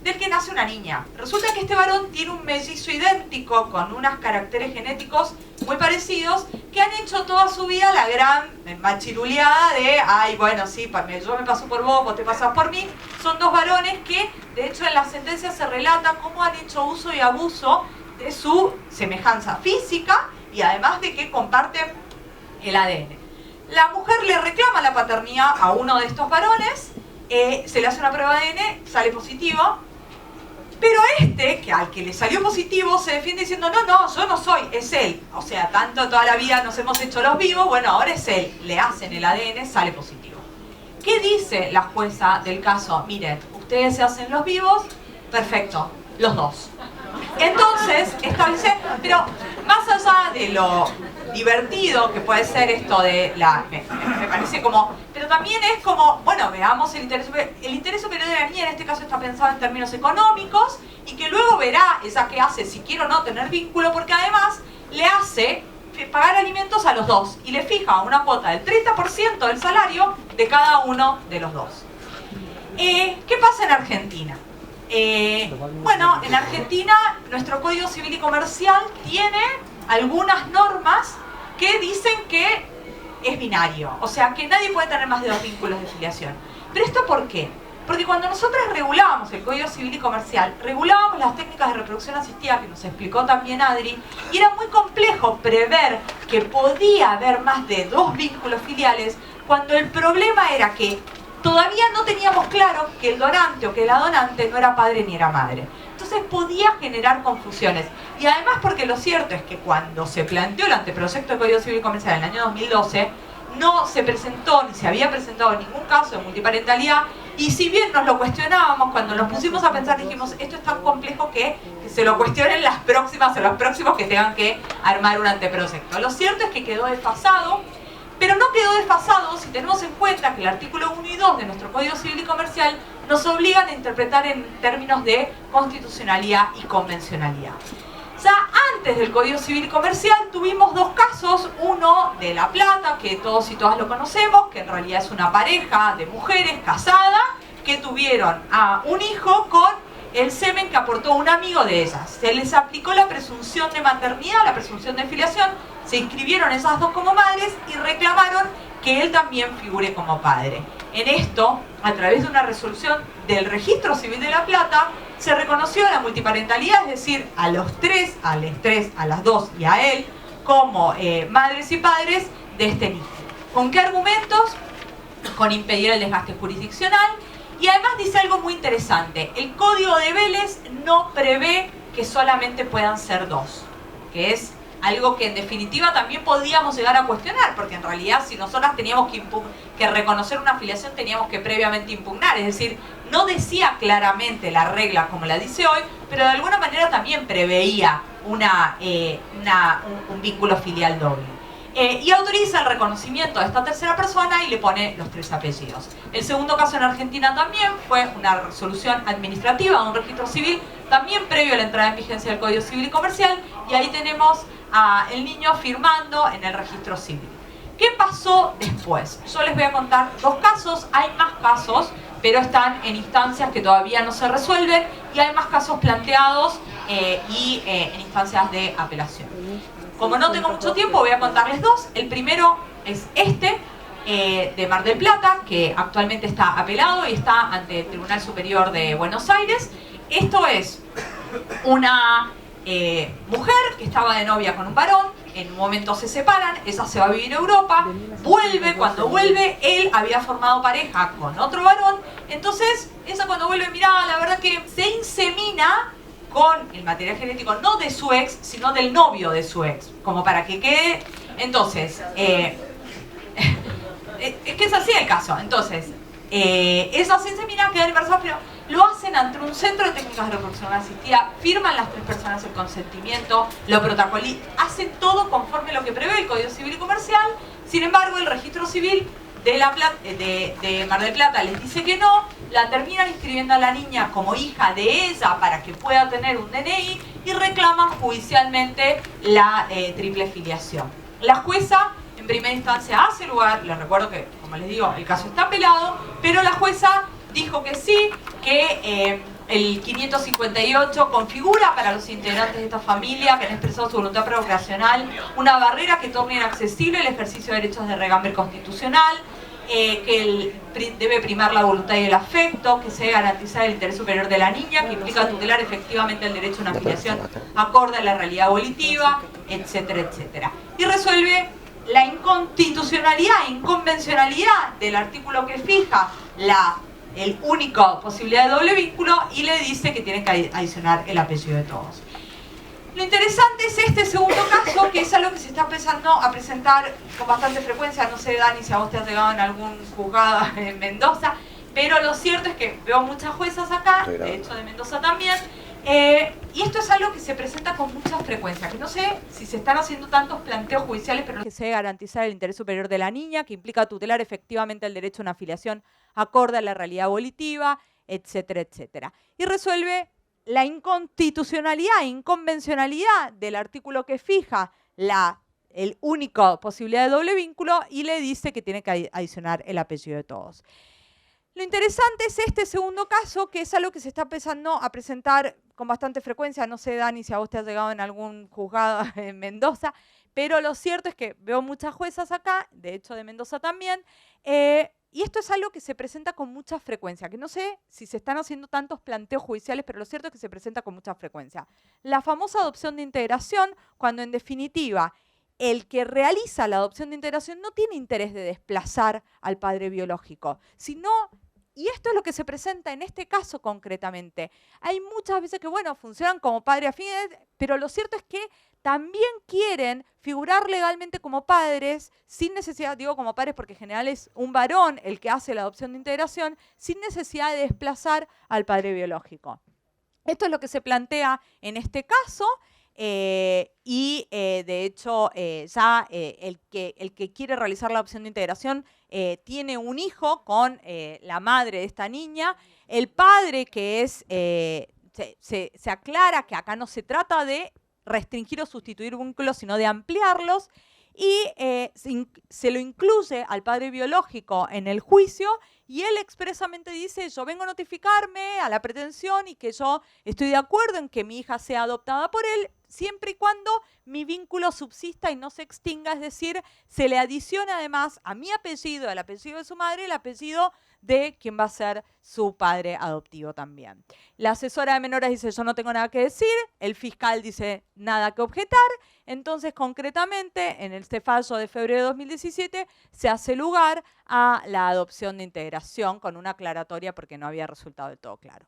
del que nace una niña. Resulta que este varón tiene un mellizo idéntico con unos caracteres genéticos muy parecidos que han hecho toda su vida la gran machiruleada de ay, bueno, sí, yo me paso por vos te pasas por mí. Son dos varones que, de hecho, en las sentencias se relata cómo han hecho uso y abuso de su semejanza física y además de que comparten el ADN. La mujer le reclama la paternidad a uno de estos varones, se le hace una prueba de ADN, sale positivo. Pero que al que le salió positivo se defiende diciendo, no, yo no soy, es él. O sea, tanto toda la vida nos hemos hecho los vivos, bueno, ahora es él. Le hacen el ADN, sale positivo. ¿Qué dice la jueza del caso? Miren, ustedes se hacen los vivos, perfecto, los dos. Entonces, establece, pero más allá de lo divertido que puede ser esto de me parece como, pero también es como, bueno, veamos el interés superior de la niña, en este caso está pensado en términos económicos, y que luego verá esa que hace si quiere o no tener vínculo, porque además le hace pagar alimentos a los dos y le fija una cuota del 30% del salario de cada uno de los dos. ¿Qué pasa en Argentina? Bueno, en Argentina nuestro Código Civil y Comercial tiene algunas normas que dicen que es binario, o sea que nadie puede tener más de 2 vínculos de filiación. ¿Pero esto por qué? Porque cuando nosotros regulábamos el Código Civil y Comercial, regulábamos las técnicas de reproducción asistida, que nos explicó también Adri, y era muy complejo prever que podía haber más de 2 vínculos filiales, cuando el problema era que todavía no teníamos claro que el donante o que la donante no era padre ni era madre. Entonces podía generar confusiones. Y además porque lo cierto es que cuando se planteó el anteproyecto del Código Civil y Comercial en el año 2012, no se presentó ni se había presentado ningún caso de multiparentalidad, y si bien nos lo cuestionábamos, cuando nos pusimos a pensar dijimos, esto es tan complejo que se lo cuestionen las próximas o los próximos que tengan que armar un anteproyecto. Lo cierto es que quedó desfasado, pero no quedó desfasado si tenemos en cuenta que el artículo 1 y 2 de nuestro Código Civil y Comercial nos obligan a interpretar en términos de constitucionalidad y convencionalidad. Ya antes del Código Civil y Comercial tuvimos 2 casos, uno de La Plata, que todos y todas lo conocemos, que en realidad es una pareja de mujeres casada, que tuvieron a un hijo con el semen que aportó un amigo de ellas. Se les aplicó la presunción de maternidad, la presunción de filiación, se inscribieron esas dos como madres y reclamaron que él también figure como padre. En esto, a través de una resolución del Registro Civil de La Plata, se reconoció la multiparentalidad, es decir, a los tres, a las dos y a él, como madres y padres de este niño. ¿Con qué argumentos? Con impedir el desgaste jurisdiccional. Y además dice algo muy interesante. El Código de Vélez no prevé que solamente puedan ser dos, que es algo que en definitiva también podíamos llegar a cuestionar, porque en realidad si nosotras teníamos que reconocer una afiliación teníamos que previamente impugnar, es decir, no decía claramente la regla como la dice hoy, pero de alguna manera también preveía un vínculo filial doble. Y autoriza el reconocimiento de esta tercera persona y le pone los 3 apellidos. El segundo caso en Argentina también fue una resolución administrativa de un registro civil, también previo a la entrada en vigencia del Código Civil y Comercial, y ahí tenemos al niño firmando en el registro civil. ¿Qué pasó después? Yo les voy a contar 2 casos, hay más casos, pero están en instancias que todavía no se resuelven, y hay más casos planteados en instancias de apelación. Como no tengo mucho tiempo, voy a contarles 2. El primero es de Mar del Plata, que actualmente está apelado y está ante el Tribunal Superior de Buenos Aires. Esto es una mujer que estaba de novia con un varón, en un momento se separan, ella se va a vivir a Europa, vuelve, cuando vuelve, él había formado pareja con otro varón, entonces ella cuando vuelve, mirá, la verdad que se insemina con el material genético no de su ex, sino del novio de su ex, como para que quede. Entonces, es que es así el caso. Entonces, ella se insemina, queda embarazada, pero lo hacen ante un centro de técnicas de reproducción asistida, firman las 3 personas el consentimiento, lo protocolizan, hacen todo conforme a lo que prevé el Código Civil y Comercial. Sin embargo, el registro civil de Mar del Plata les dice que no, la terminan inscribiendo a la niña como hija de ella para que pueda tener un DNI y reclaman judicialmente la triple filiación. La jueza en primera instancia hace lugar, les recuerdo que, como les digo, el caso está apelado, pero la jueza dijo que sí, que el 558 configura para los integrantes de esta familia que han expresado su voluntad procreacional una barrera que torne inaccesible el ejercicio de derechos de regambre constitucional, que debe primar la voluntad y el afecto, que se debe garantizar el interés superior de la niña, que implica tutelar efectivamente el derecho a una afiliación acorde a la realidad abolitiva, etcétera, etcétera. Y resuelve la inconstitucionalidad e inconvencionalidad del artículo que fija el único posibilidad de doble vínculo y le dice que tiene que adicionar el apellido de todos. Lo interesante es este segundo caso, que es algo que se está empezando a presentar con bastante frecuencia. No sé, Dani, si a vos te has llegado en algún juzgado en Mendoza, pero lo cierto es que veo muchas juezas acá, de hecho de Mendoza también, y esto es algo que se presenta con mucha frecuencia, que no sé si se están haciendo tantos planteos judiciales, pero que se debe garantizar el interés superior de la niña, que implica tutelar efectivamente el derecho a una afiliación acorde a la realidad abolitiva, etcétera, etcétera. Y resuelve la inconstitucionalidad e inconvencionalidad del artículo que fija el único posibilidad de doble vínculo y le dice que tiene que adicionar el apellido de todos. Lo interesante es este segundo caso, que es algo que se está empezando a presentar con bastante frecuencia. No sé, Dani, si a vos te has llegado en algún juzgado en Mendoza, pero lo cierto es que veo muchas juezas acá, de hecho de Mendoza también, y esto es algo que se presenta con mucha frecuencia, que no sé si se están haciendo tantos planteos judiciales, pero lo cierto es que se presenta con mucha frecuencia. La famosa adopción de integración, cuando en definitiva el que realiza la adopción de integración no tiene interés de desplazar al padre biológico, sino, y esto es lo que se presenta en este caso concretamente, hay muchas veces que, bueno, funcionan como padres afines, pero lo cierto es que también quieren figurar legalmente como padres, sin necesidad, digo como padres porque en general es un varón el que hace la adopción de integración, sin necesidad de desplazar al padre biológico. Esto es lo que se plantea en este caso, y de hecho ya el que quiere realizar la adopción de integración tiene un hijo con la madre de esta niña. El padre que es, se aclara que acá no se trata de restringir o sustituir vínculos, sino de ampliarlos, y se lo incluye al padre biológico en el juicio, y él expresamente dice: yo vengo a notificarme a la pretensión y que yo estoy de acuerdo en que mi hija sea adoptada por él, siempre y cuando mi vínculo subsista y no se extinga, es decir, se le adiciona además a mi apellido, al apellido de su madre, el apellido de quien va a ser su padre adoptivo también. La asesora de menores dice, yo no tengo nada que decir, el fiscal dice, nada que objetar, entonces concretamente en este fallo de febrero de 2017 se hace lugar a la adopción de integración con una aclaratoria porque no había resultado del todo claro.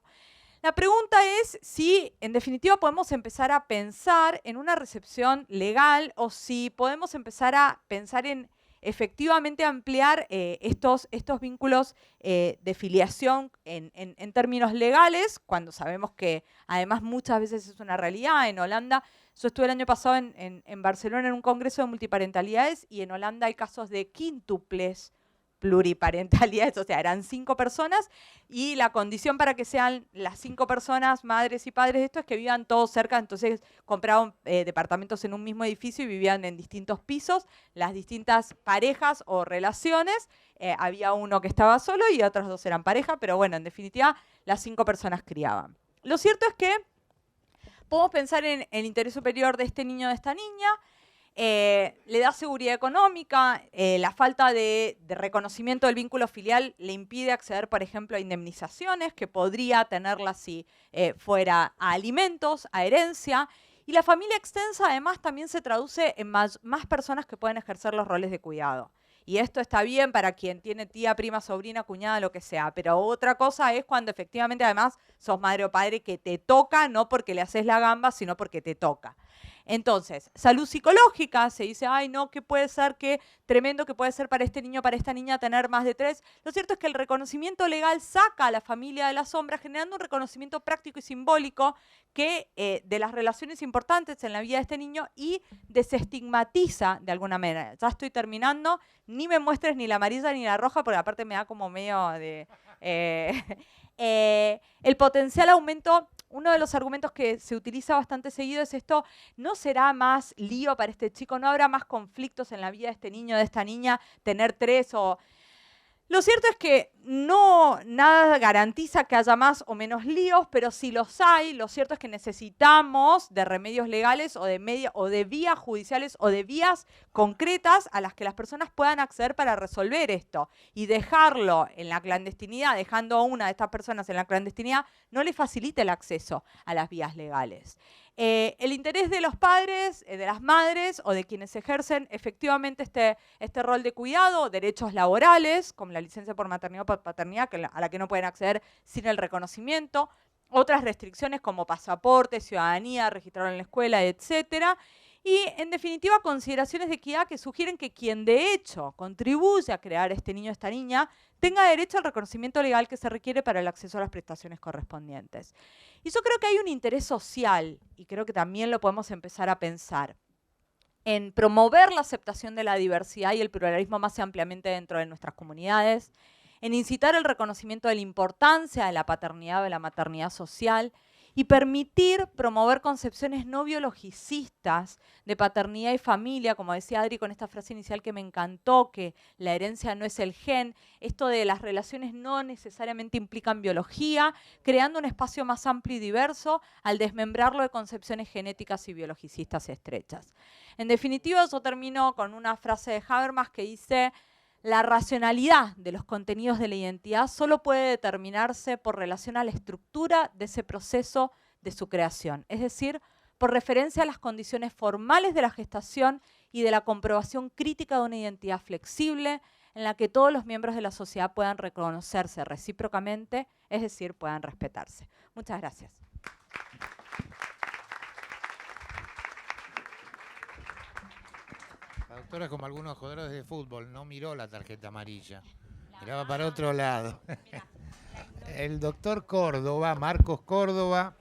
La pregunta es si, en definitiva, podemos empezar a pensar en una recepción legal o si podemos empezar a pensar en efectivamente ampliar estos vínculos de filiación en términos legales, cuando sabemos que además muchas veces es una realidad. En Holanda, yo estuve el año pasado en Barcelona en un congreso de multiparentalidades y en Holanda hay casos de quíntuples pluriparentalidades, o sea, eran 5 personas y la condición para que sean las 5 personas, madres y padres de esto, es que vivan todos cerca, entonces compraban departamentos en un mismo edificio y vivían en distintos pisos, las distintas parejas o relaciones, había uno que estaba solo y otros 2 eran pareja, pero bueno, en definitiva, las 5 personas criaban. Lo cierto es que podemos pensar en el interés superior de este niño o de esta niña. Le da seguridad económica, la falta de reconocimiento del vínculo filial le impide acceder, por ejemplo, a indemnizaciones que podría tenerla si fuera a alimentos, a herencia. Y la familia extensa además también se traduce en más personas que pueden ejercer los roles de cuidado. Y esto está bien para quien tiene tía, prima, sobrina, cuñada, lo que sea. Pero otra cosa es cuando efectivamente además sos madre o padre que te toca, no porque le haces la gamba, sino porque te toca. Entonces, salud psicológica, se dice, ay no, ¿qué puede ser? Qué tremendo que puede ser para este niño, para esta niña tener más de 3. Lo cierto es que el reconocimiento legal saca a la familia de la sombra, generando un reconocimiento práctico y simbólico que, de las relaciones importantes en la vida de este niño y desestigmatiza de alguna manera. Ya estoy terminando, ni me muestres ni la amarilla ni la roja, porque aparte me da como medio de... el potencial aumento, uno de los argumentos que se utiliza bastante seguido es esto, ¿no será más lío para este chico? ¿No habrá más conflictos en la vida de este niño, de esta niña, tener 3 o...? Lo cierto es que nada garantiza que haya más o menos líos, pero si los hay, lo cierto es que necesitamos de remedios legales o de vías judiciales o de vías concretas a las que las personas puedan acceder para resolver esto. Y dejarlo en la clandestinidad, dejando a una de estas personas en la clandestinidad, no le facilita el acceso a las vías legales. El interés de los padres, de las madres o de quienes ejercen efectivamente este rol de cuidado, derechos laborales, como la licencia por maternidad o por paternidad, a la que no pueden acceder sin el reconocimiento, otras restricciones como pasaporte, ciudadanía, registrarlo en la escuela, etcétera. Y, en definitiva, consideraciones de equidad que sugieren que quien de hecho contribuye a crear este niño o esta niña tenga derecho al reconocimiento legal que se requiere para el acceso a las prestaciones correspondientes. Y yo creo que hay un interés social, y creo que también lo podemos empezar a pensar, en promover la aceptación de la diversidad y el pluralismo más ampliamente dentro de nuestras comunidades, en incitar el reconocimiento de la importancia de la paternidad o de la maternidad social, y permitir promover concepciones no biologicistas de paternidad y familia, como decía Adri con esta frase inicial que me encantó, que la herencia no es el gen, esto de las relaciones no necesariamente implican biología, creando un espacio más amplio y diverso al desmembrarlo de concepciones genéticas y biologicistas estrechas. En definitiva, yo termino con una frase de Habermas que dice: la racionalidad de los contenidos de la identidad solo puede determinarse por relación a la estructura de ese proceso de su creación, es decir, por referencia a las condiciones formales de la gestación y de la comprobación crítica de una identidad flexible en la que todos los miembros de la sociedad puedan reconocerse recíprocamente, es decir, puedan respetarse. Muchas gracias. La doctora, como algunos jugadores de fútbol, no miró la tarjeta amarilla, miraba para otro lado. El doctor Córdoba, Marcos Córdoba,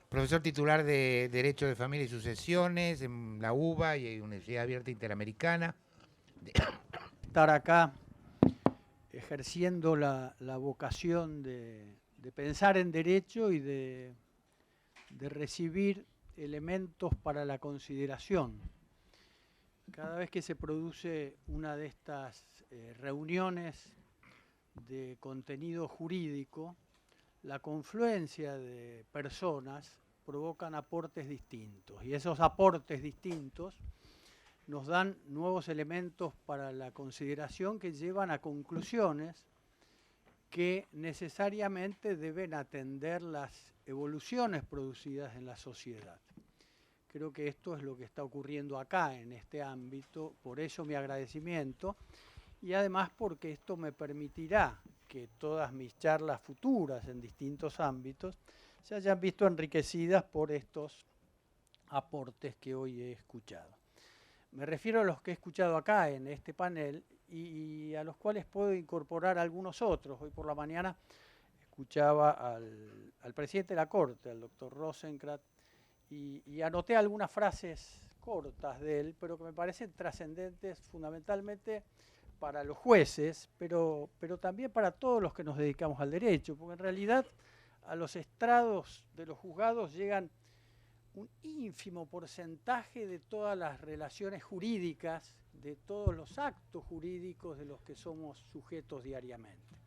profesor titular de Derecho de Familia y Sucesiones en la UBA y Universidad Abierta Interamericana. Estar acá ejerciendo la vocación de pensar en derecho y de recibir elementos para la consideración. Cada vez que se produce una de estas reuniones de contenido jurídico, la confluencia de personas provocan aportes distintos, y esos aportes distintos nos dan nuevos elementos para la consideración que llevan a conclusiones que necesariamente deben atender las evoluciones producidas en la sociedad. Creo que esto es lo que está ocurriendo acá en este ámbito, por eso mi agradecimiento, y además porque esto me permitirá que todas mis charlas futuras en distintos ámbitos se hayan visto enriquecidas por estos aportes que hoy he escuchado. Me refiero a los que he escuchado acá en este panel y a los cuales puedo incorporar algunos otros. Hoy por la mañana escuchaba al presidente de la Corte, al doctor Rosenkrantz, y anoté algunas frases cortas de él, pero que me parecen trascendentes fundamentalmente para los jueces, pero también para todos los que nos dedicamos al derecho, porque en realidad a los estrados de los juzgados llegan un ínfimo porcentaje de todas las relaciones jurídicas, de todos los actos jurídicos de los que somos sujetos diariamente.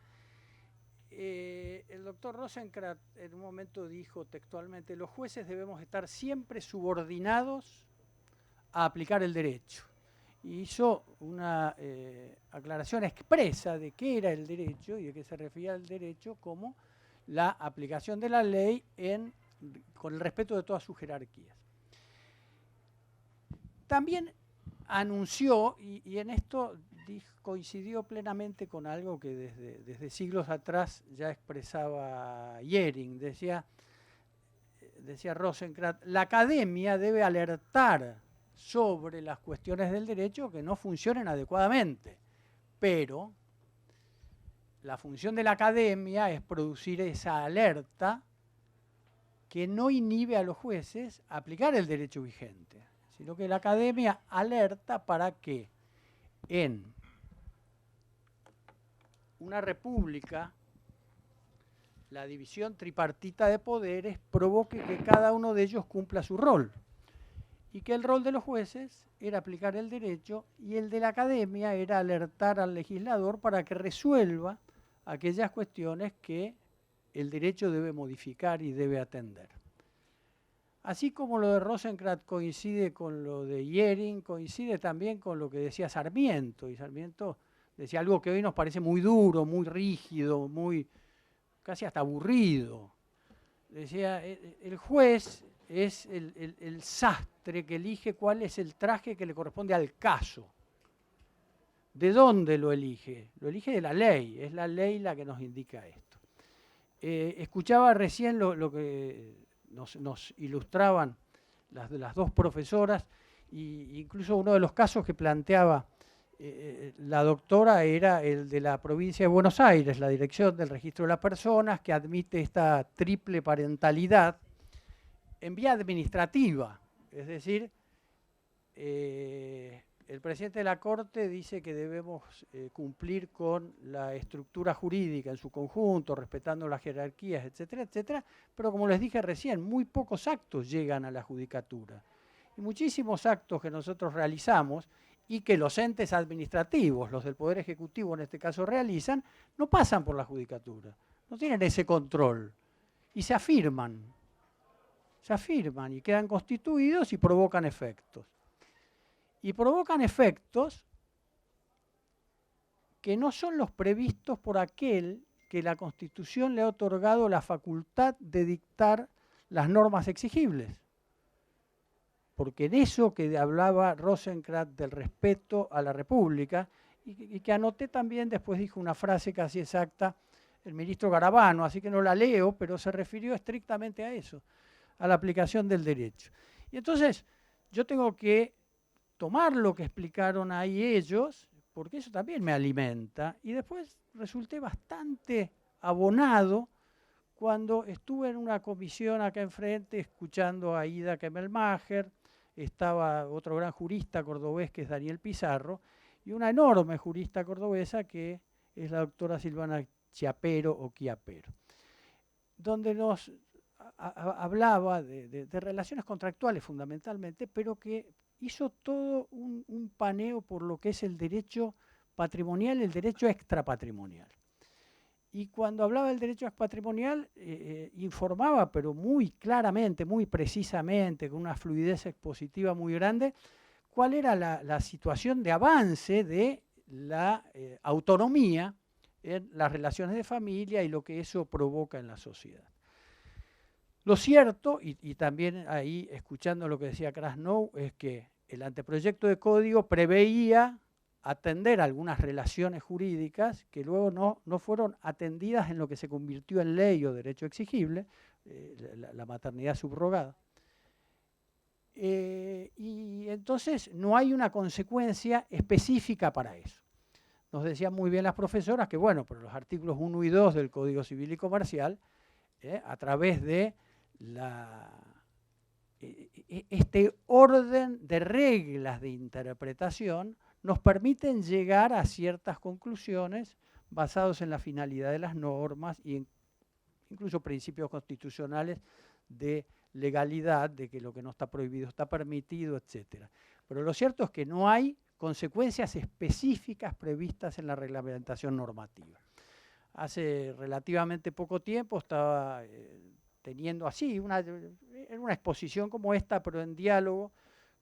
El doctor Rosenkrantz en un momento dijo textualmente: los jueces debemos estar siempre subordinados a aplicar el derecho. Y hizo una aclaración expresa de qué era el derecho y de qué se refería al derecho como la aplicación de la ley con el respeto de todas sus jerarquías. También anunció, y en esto coincidió plenamente con algo que desde siglos atrás ya expresaba Jhering, decía Rosenkrantz: la academia debe alertar sobre las cuestiones del derecho que no funcionen adecuadamente, pero la función de la academia es producir esa alerta que no inhibe a los jueces a aplicar el derecho vigente, sino que la academia alerta para que en una república la división tripartita de poderes provoque que cada uno de ellos cumpla su rol, y que el rol de los jueces era aplicar el derecho y el de la academia era alertar al legislador para que resuelva aquellas cuestiones que el derecho debe modificar y debe atender. Así como lo de Rosenkrantz coincide con lo de Jhering, coincide también con lo que decía Sarmiento, y Sarmiento decía algo que hoy nos parece muy duro, muy rígido, muy casi hasta aburrido. Decía: el juez es el sastre que elige cuál es el traje que le corresponde al caso. ¿De dónde lo elige? Lo elige de la ley, es la ley la que nos indica esto. Escuchaba recién lo que nos ilustraban las dos profesoras, e incluso uno de los casos que planteaba la doctora era el de la provincia de Buenos Aires, la Dirección del Registro de las Personas, que admite esta triple parentalidad en vía administrativa, es decir, el presidente de la Corte dice que debemos cumplir con la estructura jurídica en su conjunto, respetando las jerarquías, etcétera, etcétera, pero como les dije recién, muy pocos actos llegan a la judicatura. Y muchísimos actos que nosotros realizamos y que los entes administrativos, los del Poder Ejecutivo en este caso, realizan, no pasan por la judicatura, no tienen ese control y se afirman y quedan constituidos y provocan efectos. Y provocan efectos que no son los previstos por aquel que la Constitución le ha otorgado la facultad de dictar las normas exigibles. Porque en eso que hablaba Rosenkrantz del respeto a la República, y que anoté también, después dijo una frase casi exacta el ministro Garabano, así que no la leo, pero se refirió estrictamente a eso, a la aplicación del derecho. Y entonces yo tengo que tomar lo que explicaron ahí ellos, porque eso también me alimenta, y después resulté bastante abonado cuando estuve en una comisión acá enfrente escuchando a Ida Kemmelmacher, estaba otro gran jurista cordobés que es Daniel Pizarro, y una enorme jurista cordobesa que es la doctora Silvana Chiapero, donde nos hablaba de relaciones contractuales fundamentalmente, pero que hizo todo un paneo por lo que es el derecho patrimonial y el derecho extrapatrimonial. Y cuando hablaba del derecho patrimonial, informaba, pero muy claramente, muy precisamente, con una fluidez expositiva muy grande, cuál era la situación de avance de la autonomía en las relaciones de familia y lo que eso provoca en la sociedad. Lo cierto, y también ahí escuchando lo que decía Krasnow, es que el anteproyecto de código preveía atender algunas relaciones jurídicas que luego no fueron atendidas en lo que se convirtió en ley o derecho exigible, la maternidad subrogada. Y entonces no hay una consecuencia específica para eso. Nos decían muy bien las profesoras que, bueno, pero los artículos 1 y 2 del Código Civil y Comercial, a través de este orden de reglas de interpretación, nos permiten llegar a ciertas conclusiones basados en la finalidad de las normas y incluso principios constitucionales de legalidad, de que lo que no está prohibido está permitido, etc. Pero lo cierto es que no hay consecuencias específicas previstas en la reglamentación normativa. Hace relativamente poco tiempo estaba teniendo así una exposición como esta, pero en diálogo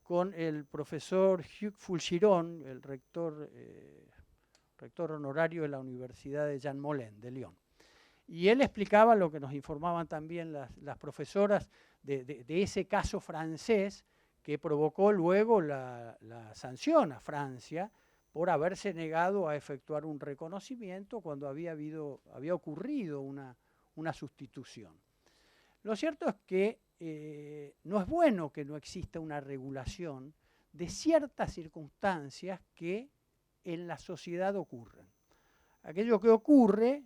con el profesor Hugh Fulchiron, el rector honorario de la Universidad de Jean Moulin, de Lyon. Y él explicaba lo que nos informaban también las profesoras de ese caso francés que provocó luego la sanción a Francia por haberse negado a efectuar un reconocimiento cuando había ocurrido una sustitución. Lo cierto es que no es bueno que no exista una regulación de ciertas circunstancias que en la sociedad ocurren. Aquello que ocurre,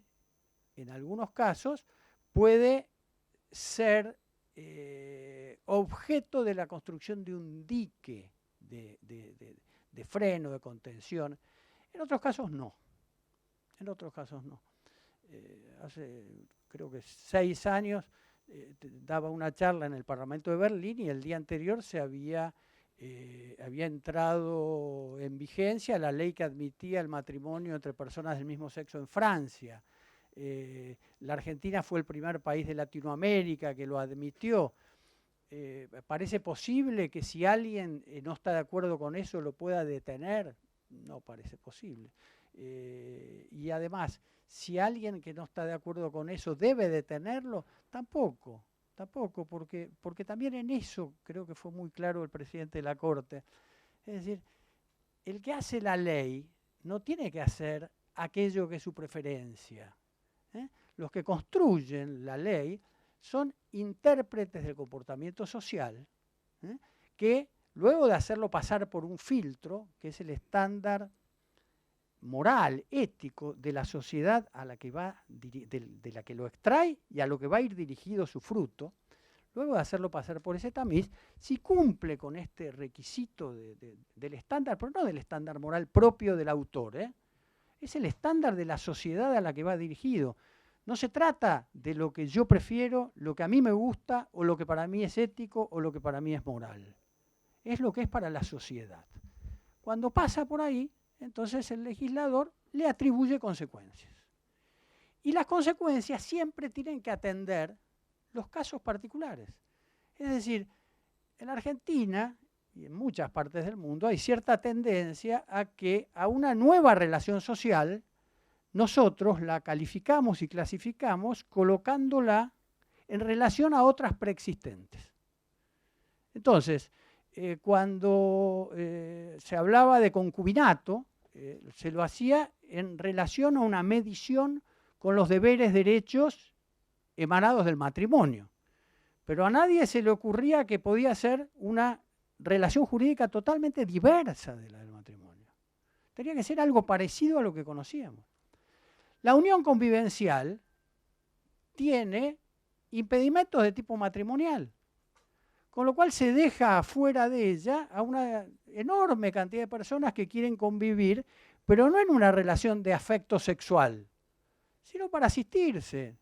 en algunos casos, puede ser objeto de la construcción de un dique de freno, de contención. En otros casos no. En otros casos no. Hace creo que 6 años daba una charla en el Parlamento de Berlín y el día anterior se había entrado en vigencia la ley que admitía el matrimonio entre personas del mismo sexo en Francia. La Argentina fue el primer país de Latinoamérica que lo admitió. ¿Parece posible que si alguien no está de acuerdo con eso lo pueda detener? No parece posible. Y además, si alguien que no está de acuerdo con eso debe detenerlo, tampoco, porque también en eso creo que fue muy claro el presidente de la Corte. Es decir, el que hace la ley no tiene que hacer aquello que es su preferencia. Los que construyen la ley son intérpretes del comportamiento social, que luego de hacerlo pasar por un filtro, que es el estándar moral, ético de la sociedad a la que de la que lo extrae y a lo que va a ir dirigido su fruto, luego de hacerlo pasar por ese tamiz, si cumple con este requisito del estándar, pero no del estándar moral propio del autor, es el estándar de la sociedad a la que va dirigido. No se trata de lo que yo prefiero, lo que a mí me gusta, o lo que para mí es ético, o lo que para mí es moral. Es lo que es para la sociedad. Cuando pasa por ahí, entonces el legislador le atribuye consecuencias. Y las consecuencias siempre tienen que atender los casos particulares. Es decir, en Argentina y en muchas partes del mundo hay cierta tendencia a que a una nueva relación social nosotros la calificamos y clasificamos colocándola en relación a otras preexistentes. Entonces, cuando se hablaba de concubinato, se lo hacía en relación a una medición con los deberes, derechos emanados del matrimonio. Pero a nadie se le ocurría que podía ser una relación jurídica totalmente diversa de la del matrimonio. Tenía que ser algo parecido a lo que conocíamos. La unión convivencial tiene impedimentos de tipo matrimonial, con lo cual se deja afuera de ella a una enorme cantidad de personas que quieren convivir, pero no en una relación de afecto sexual, sino para asistirse.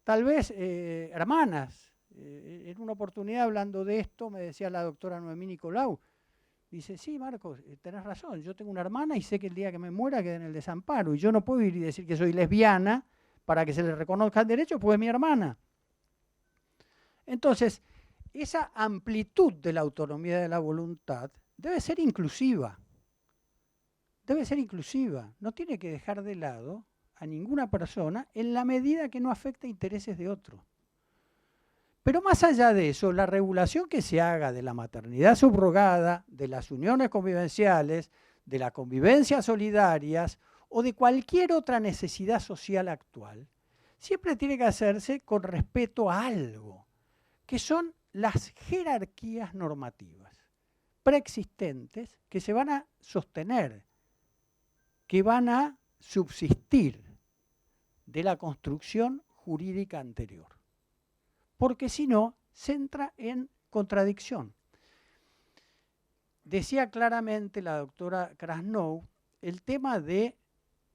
Tal vez hermanas. En una oportunidad hablando de esto me decía la doctora Noemí Nicolau, dice, sí, Marcos, tenés razón, yo tengo una hermana y sé que el día que me muera queda en el desamparo y yo no puedo ir y decir que soy lesbiana, para que se le reconozcan derechos, pues es mi hermana. Entonces, esa amplitud de la autonomía de la voluntad debe ser inclusiva. Debe ser inclusiva. No tiene que dejar de lado a ninguna persona en la medida que no afecte intereses de otro. Pero más allá de eso, la regulación que se haga de la maternidad subrogada, de las uniones convivenciales, de las convivencias solidarias o de cualquier otra necesidad social actual, siempre tiene que hacerse con respeto a algo, que son las jerarquías normativas preexistentes que se van a sostener, que van a subsistir de la construcción jurídica anterior. Porque si no, se entra en contradicción. Decía claramente la doctora Krasnow el tema de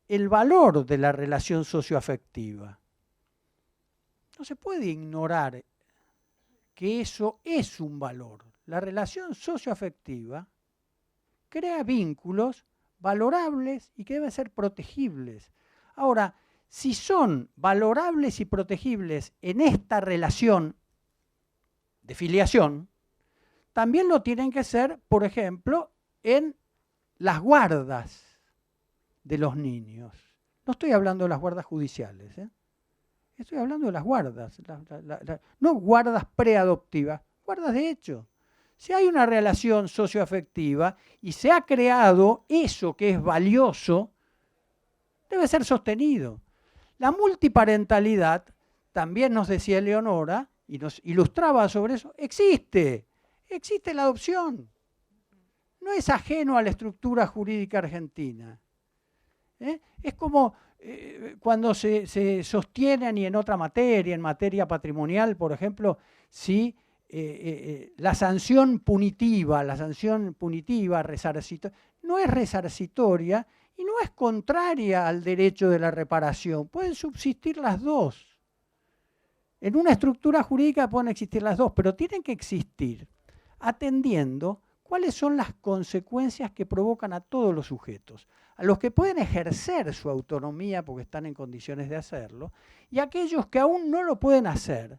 el valor de la relación socioafectiva. No se puede ignorar que eso es un valor. La relación socioafectiva crea vínculos valorables y que deben ser protegibles. Ahora, si son valorables y protegibles en esta relación de filiación, también lo tienen que ser, por ejemplo, en las guardas de los niños. No estoy hablando de las guardas judiciales, estoy hablando de las guardas, no guardas preadoptivas, guardas de hecho. Si hay una relación socioafectiva y se ha creado eso que es valioso, debe ser sostenido. La multiparentalidad, también nos decía Eleonora, y nos ilustraba sobre eso, existe la adopción. No es ajeno a la estructura jurídica argentina. Es como cuando se sostienen, y en otra materia, en materia patrimonial, por ejemplo, si la sanción punitiva, resarcitoria, no es resarcitoria y no es contraria al derecho de la reparación. Pueden subsistir las dos. En una estructura jurídica pueden existir las dos, pero tienen que existir atendiendo cuáles son las consecuencias que provocan a todos los sujetos, a los que pueden ejercer su autonomía porque están en condiciones de hacerlo, y a aquellos que aún no lo pueden hacer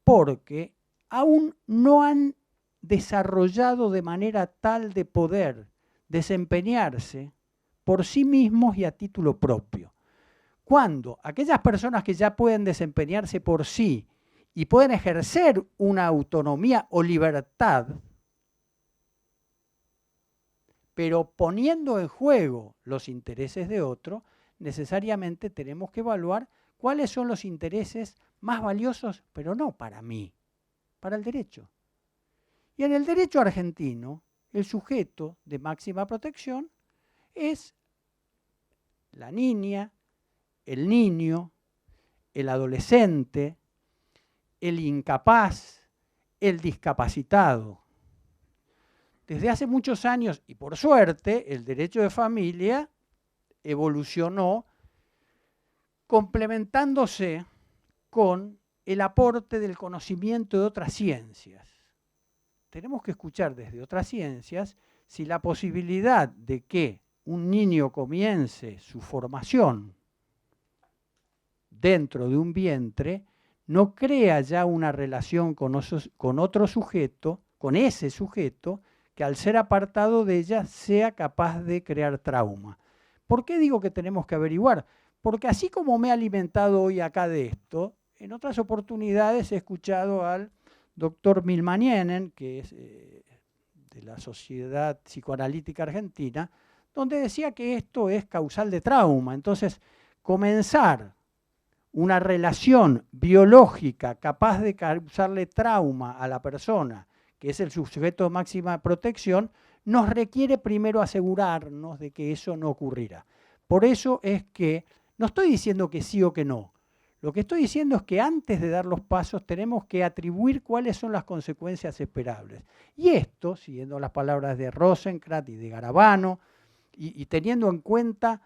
porque aún no han desarrollado de manera tal de poder desempeñarse por sí mismos y a título propio. Cuando aquellas personas que ya pueden desempeñarse por sí y pueden ejercer una autonomía o libertad, pero poniendo en juego los intereses de otro, necesariamente tenemos que evaluar cuáles son los intereses más valiosos, pero no para mí, para el derecho. Y en el derecho argentino, el sujeto de máxima protección es la niña, el niño, el adolescente, el incapaz, el discapacitado. Desde hace muchos años, y por suerte, el derecho de familia evolucionó complementándose con el aporte del conocimiento de otras ciencias. Tenemos que escuchar desde otras ciencias si la posibilidad de que un niño comience su formación dentro de un vientre no crea ya una relación con otro sujeto, con ese sujeto, que al ser apartado de ella sea capaz de crear trauma. ¿Por qué digo que tenemos que averiguar? Porque así como me he alimentado hoy acá de esto, en otras oportunidades he escuchado al doctor Milmanienen, que es de la Sociedad Psicoanalítica Argentina, donde decía que esto es causal de trauma. Entonces, comenzar una relación biológica capaz de causarle trauma a la persona, que es el sujeto de máxima protección, nos requiere primero asegurarnos de que eso no ocurrirá. Por eso es que no estoy diciendo que sí o que no. Lo que estoy diciendo es que antes de dar los pasos tenemos que atribuir cuáles son las consecuencias esperables. Y esto, siguiendo las palabras de Rosenkrantz y de Garabano, y teniendo en cuenta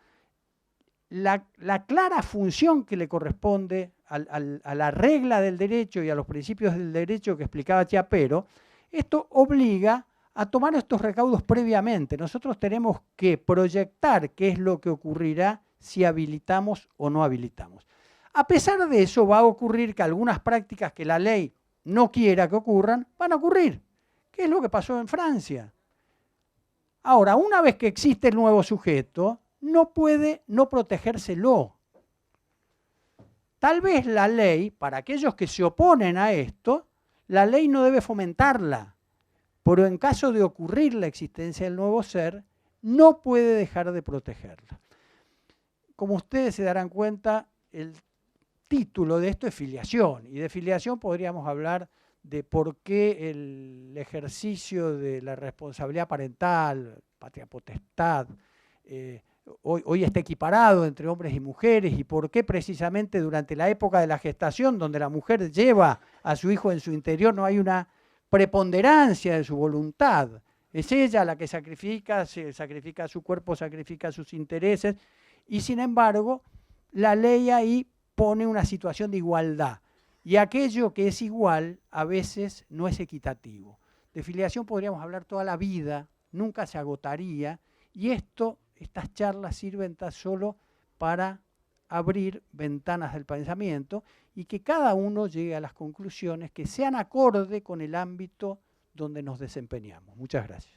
la clara función que le corresponde a la regla del derecho y a los principios del derecho que explicaba Chiapero, esto obliga a tomar estos recaudos previamente. Nosotros tenemos que proyectar qué es lo que ocurrirá si habilitamos o no habilitamos. A pesar de eso, va a ocurrir que algunas prácticas que la ley no quiera que ocurran, van a ocurrir. ¿Qué es lo que pasó en Francia? Ahora, una vez que existe el nuevo sujeto, no puede no protegérselo. Tal vez la ley, para aquellos que se oponen a esto, la ley no debe fomentarla, pero en caso de ocurrir la existencia del nuevo ser, no puede dejar de protegerla. Como ustedes se darán cuenta, el título de esto es filiación, y de filiación podríamos hablar de por qué el ejercicio de la responsabilidad parental, patria potestad, hoy está equiparado entre hombres y mujeres, y por qué precisamente durante la época de la gestación, donde la mujer lleva a su hijo en su interior, no hay una preponderancia de su voluntad. Es ella la que sacrifica su cuerpo, sacrifica sus intereses, y sin embargo, la ley ahí pone una situación de igualdad. Y aquello que es igual a veces no es equitativo. De filiación podríamos hablar toda la vida, nunca se agotaría, y estas charlas sirven tan solo para abrir ventanas del pensamiento y que cada uno llegue a las conclusiones que sean acorde con el ámbito donde nos desempeñamos. Muchas gracias.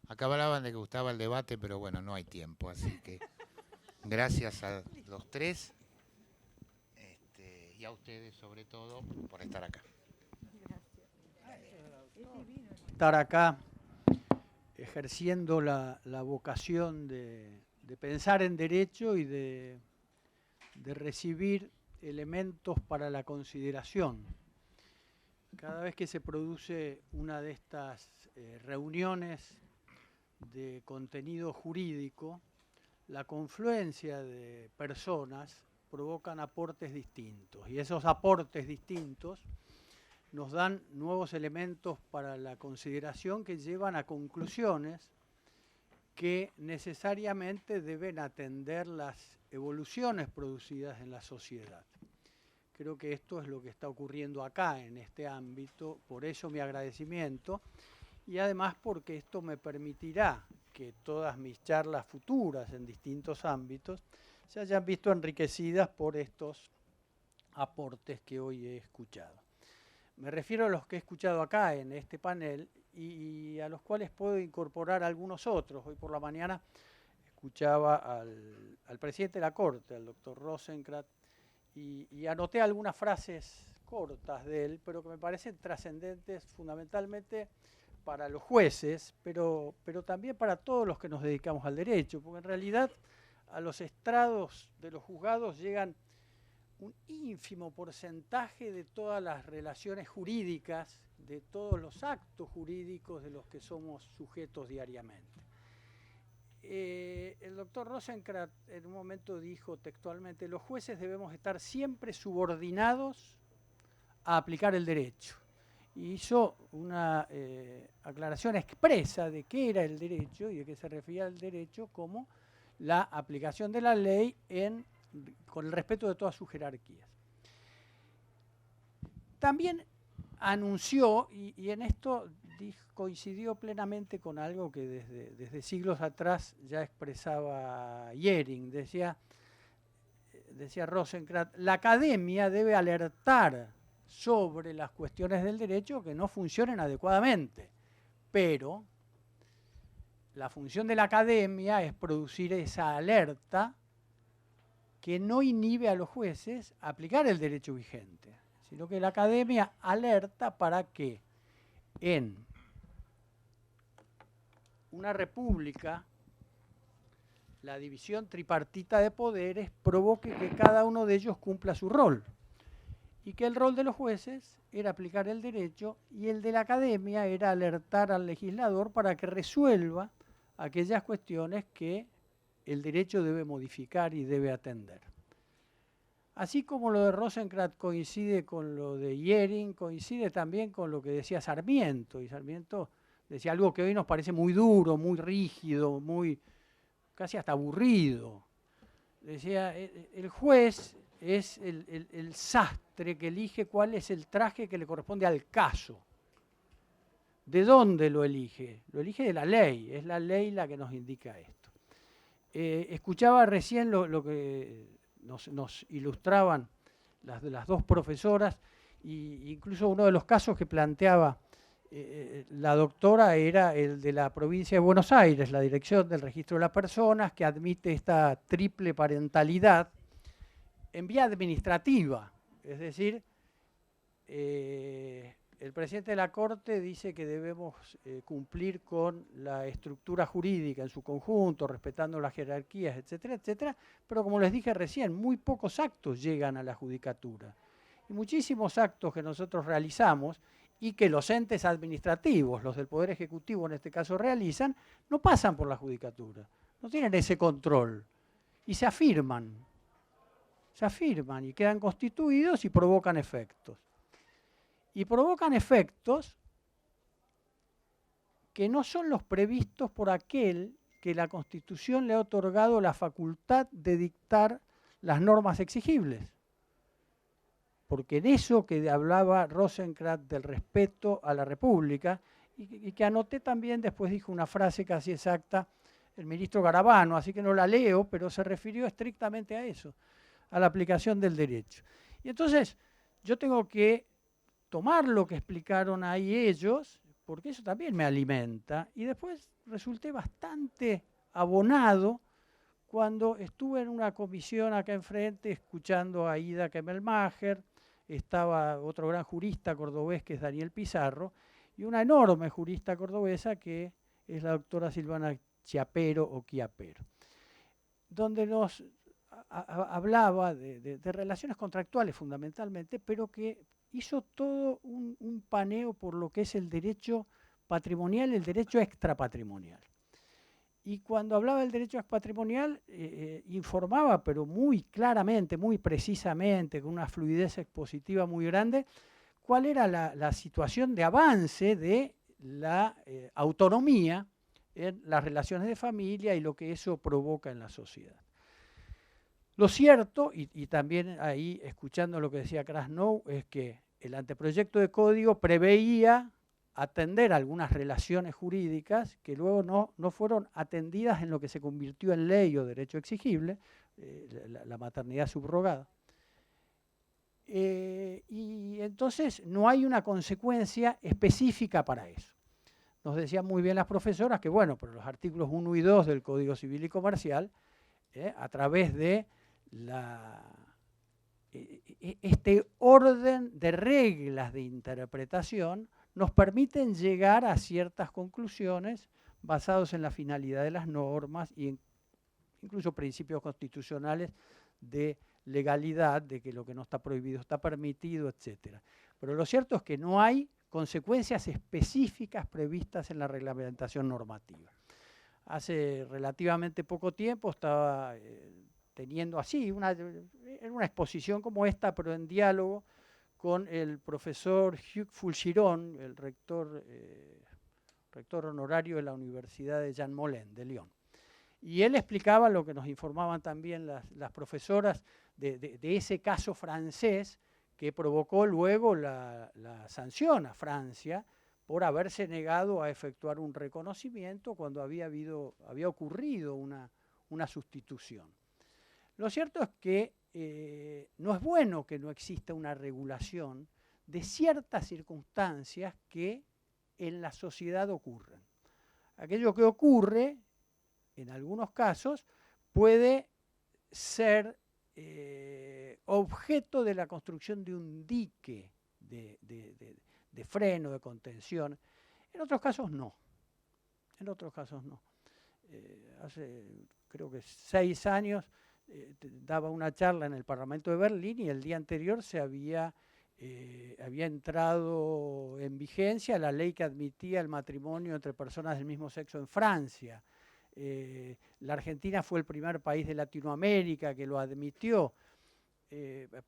Acá hablaban de que gustaba el debate, pero bueno, no hay tiempo, así que gracias a los tres y a ustedes sobre todo por estar acá. Estar acá ejerciendo la vocación de pensar en derecho y de recibir elementos para la consideración. Cada vez que se produce una de estas reuniones de contenido jurídico, la confluencia de personas provocan aportes distintos, y esos aportes distintos nos dan nuevos elementos para la consideración que llevan a conclusiones que necesariamente deben atender las evoluciones producidas en la sociedad. Creo que esto es lo que está ocurriendo acá en este ámbito, por eso mi agradecimiento, y además porque esto me permitirá que todas mis charlas futuras en distintos ámbitos se hayan visto enriquecidas por estos aportes que hoy he escuchado. Me refiero a los que he escuchado acá en este panel y a los cuales puedo incorporar algunos otros. Hoy por la mañana escuchaba al presidente de la Corte, al doctor Rosenkrantz, y anoté algunas frases cortas de él, pero que me parecen trascendentes fundamentalmente para los jueces, pero también para todos los que nos dedicamos al derecho, porque en realidad a los estrados de los juzgados llegan un ínfimo porcentaje de todas las relaciones jurídicas, de todos los actos jurídicos de los que somos sujetos diariamente. El doctor Rosenkrantz en un momento dijo textualmente: los jueces debemos estar siempre subordinados a aplicar el derecho. Y hizo una aclaración expresa de qué era el derecho y de qué se refería al derecho como la aplicación de la ley con el respeto de todas sus jerarquías. También anunció, y en esto coincidió plenamente con algo que desde siglos atrás ya expresaba Jhering, decía Rosenkrantz: la academia debe alertar sobre las cuestiones del derecho que no funcionen adecuadamente, pero la función de la academia es producir esa alerta que no inhibe a los jueces a aplicar el derecho vigente, sino que la academia alerta para que en una república la división tripartita de poderes provoque que cada uno de ellos cumpla su rol, y que el rol de los jueces era aplicar el derecho y el de la academia era alertar al legislador para que resuelva aquellas cuestiones que el derecho debe modificar y debe atender. Así como lo de Rosenkrantz coincide con lo de Jhering, coincide también con lo que decía Sarmiento, y Sarmiento decía algo que hoy nos parece muy duro, muy rígido, casi hasta aburrido. Decía: el juez es el sastre que elige cuál es el traje que le corresponde al caso. ¿De dónde lo elige? Lo elige de la ley, es la ley la que nos indica esto. Escuchaba recién lo que nos ilustraban las dos profesoras, e incluso uno de los casos que planteaba la doctora era el de la provincia de Buenos Aires, la Dirección del Registro de las Personas, que admite esta triple parentalidad en vía administrativa. Es decir, el presidente de la Corte dice que debemos cumplir con la estructura jurídica en su conjunto, respetando las jerarquías, etcétera, etcétera, pero como les dije recién, muy pocos actos llegan a la judicatura. Y muchísimos actos que nosotros realizamos y que los entes administrativos, los del Poder Ejecutivo en este caso realizan, no pasan por la judicatura, no tienen ese control y se afirman y quedan constituidos y provocan efectos. Y provocan efectos que no son los previstos por aquel que la Constitución le ha otorgado la facultad de dictar las normas exigibles. Porque en eso que hablaba Rosenkrantz del respeto a la República, y que anoté también, después dijo una frase casi exacta el ministro Garabano, así que no la leo, pero se refirió estrictamente a eso, a la aplicación del derecho. Y entonces yo tengo que tomar lo que explicaron ahí ellos, porque eso también me alimenta, y después resulté bastante abonado cuando estuve en una comisión acá enfrente escuchando a Ida Kemmelmacher, estaba otro gran jurista cordobés que es Daniel Pizarro, y una enorme jurista cordobesa que es la doctora Silvana Chiapero o Chiapero, donde nos hablaba de relaciones contractuales fundamentalmente, pero que hizo todo un paneo por lo que es el derecho patrimonial y el derecho extrapatrimonial. Y cuando hablaba del derecho patrimonial, informaba, pero muy claramente, muy precisamente, con una fluidez expositiva muy grande, cuál era la situación de avance de la autonomía en las relaciones de familia y lo que eso provoca en la sociedad. Lo cierto, y también ahí escuchando lo que decía Krasnow, es que el anteproyecto de código preveía atender algunas relaciones jurídicas que luego no fueron atendidas en lo que se convirtió en ley o derecho exigible, la maternidad subrogada. Y entonces no hay una consecuencia específica para eso. Nos decían muy bien las profesoras que, bueno, pero los artículos 1 y 2 del Código Civil y Comercial, a través de este orden de reglas de interpretación, nos permiten llegar a ciertas conclusiones basados en la finalidad de las normas e incluso principios constitucionales de legalidad, de que lo que no está prohibido está permitido, etc. Pero lo cierto es que no hay consecuencias específicas previstas en la reglamentación normativa. Hace relativamente poco tiempo estaba teniendo así, en una exposición como esta, pero en diálogo con el profesor Hugh Fulchiron, el rector honorario de la Universidad de Jean Moulin, de Lyon. Y él explicaba lo que nos informaban también las profesoras de ese caso francés que provocó luego la sanción a Francia por haberse negado a efectuar un reconocimiento cuando había ocurrido una sustitución. Lo cierto es que no es bueno que no exista una regulación de ciertas circunstancias que en la sociedad ocurren. Aquello que ocurre, en algunos casos, puede ser objeto de la construcción de un dique de freno, de contención. En otros casos no. Hace creo que 6 años daba una charla en el Parlamento de Berlín y el día anterior se había entrado en vigencia la ley que admitía el matrimonio entre personas del mismo sexo en Francia. La Argentina fue el primer país de Latinoamérica que lo admitió.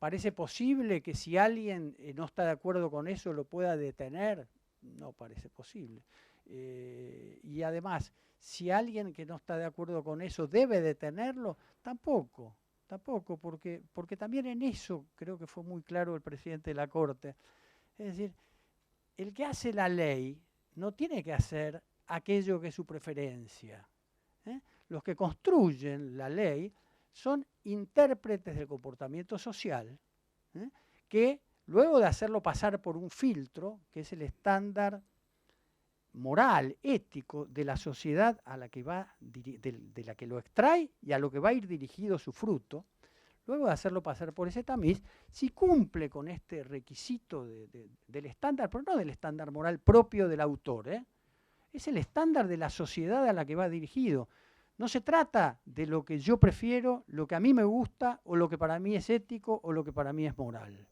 ¿Parece posible que si alguien no está de acuerdo con eso lo pueda detener? No parece posible. Y además, si alguien que no está de acuerdo con eso debe detenerlo, tampoco, porque también en eso creo que fue muy claro el presidente de la Corte. Es decir, el que hace la ley no tiene que hacer aquello que es su preferencia. Los que construyen la ley son intérpretes del comportamiento social, que luego de hacerlo pasar por un filtro, que es el estándar moral, ético de la sociedad a la que va, de la que lo extrae y a lo que va a ir dirigido su fruto, luego de hacerlo pasar por ese tamiz, si cumple con este requisito del estándar, pero no del estándar moral propio del autor, es el estándar de la sociedad a la que va dirigido. No se trata de lo que yo prefiero, lo que a mí me gusta, o lo que para mí es ético, o lo que para mí es moral.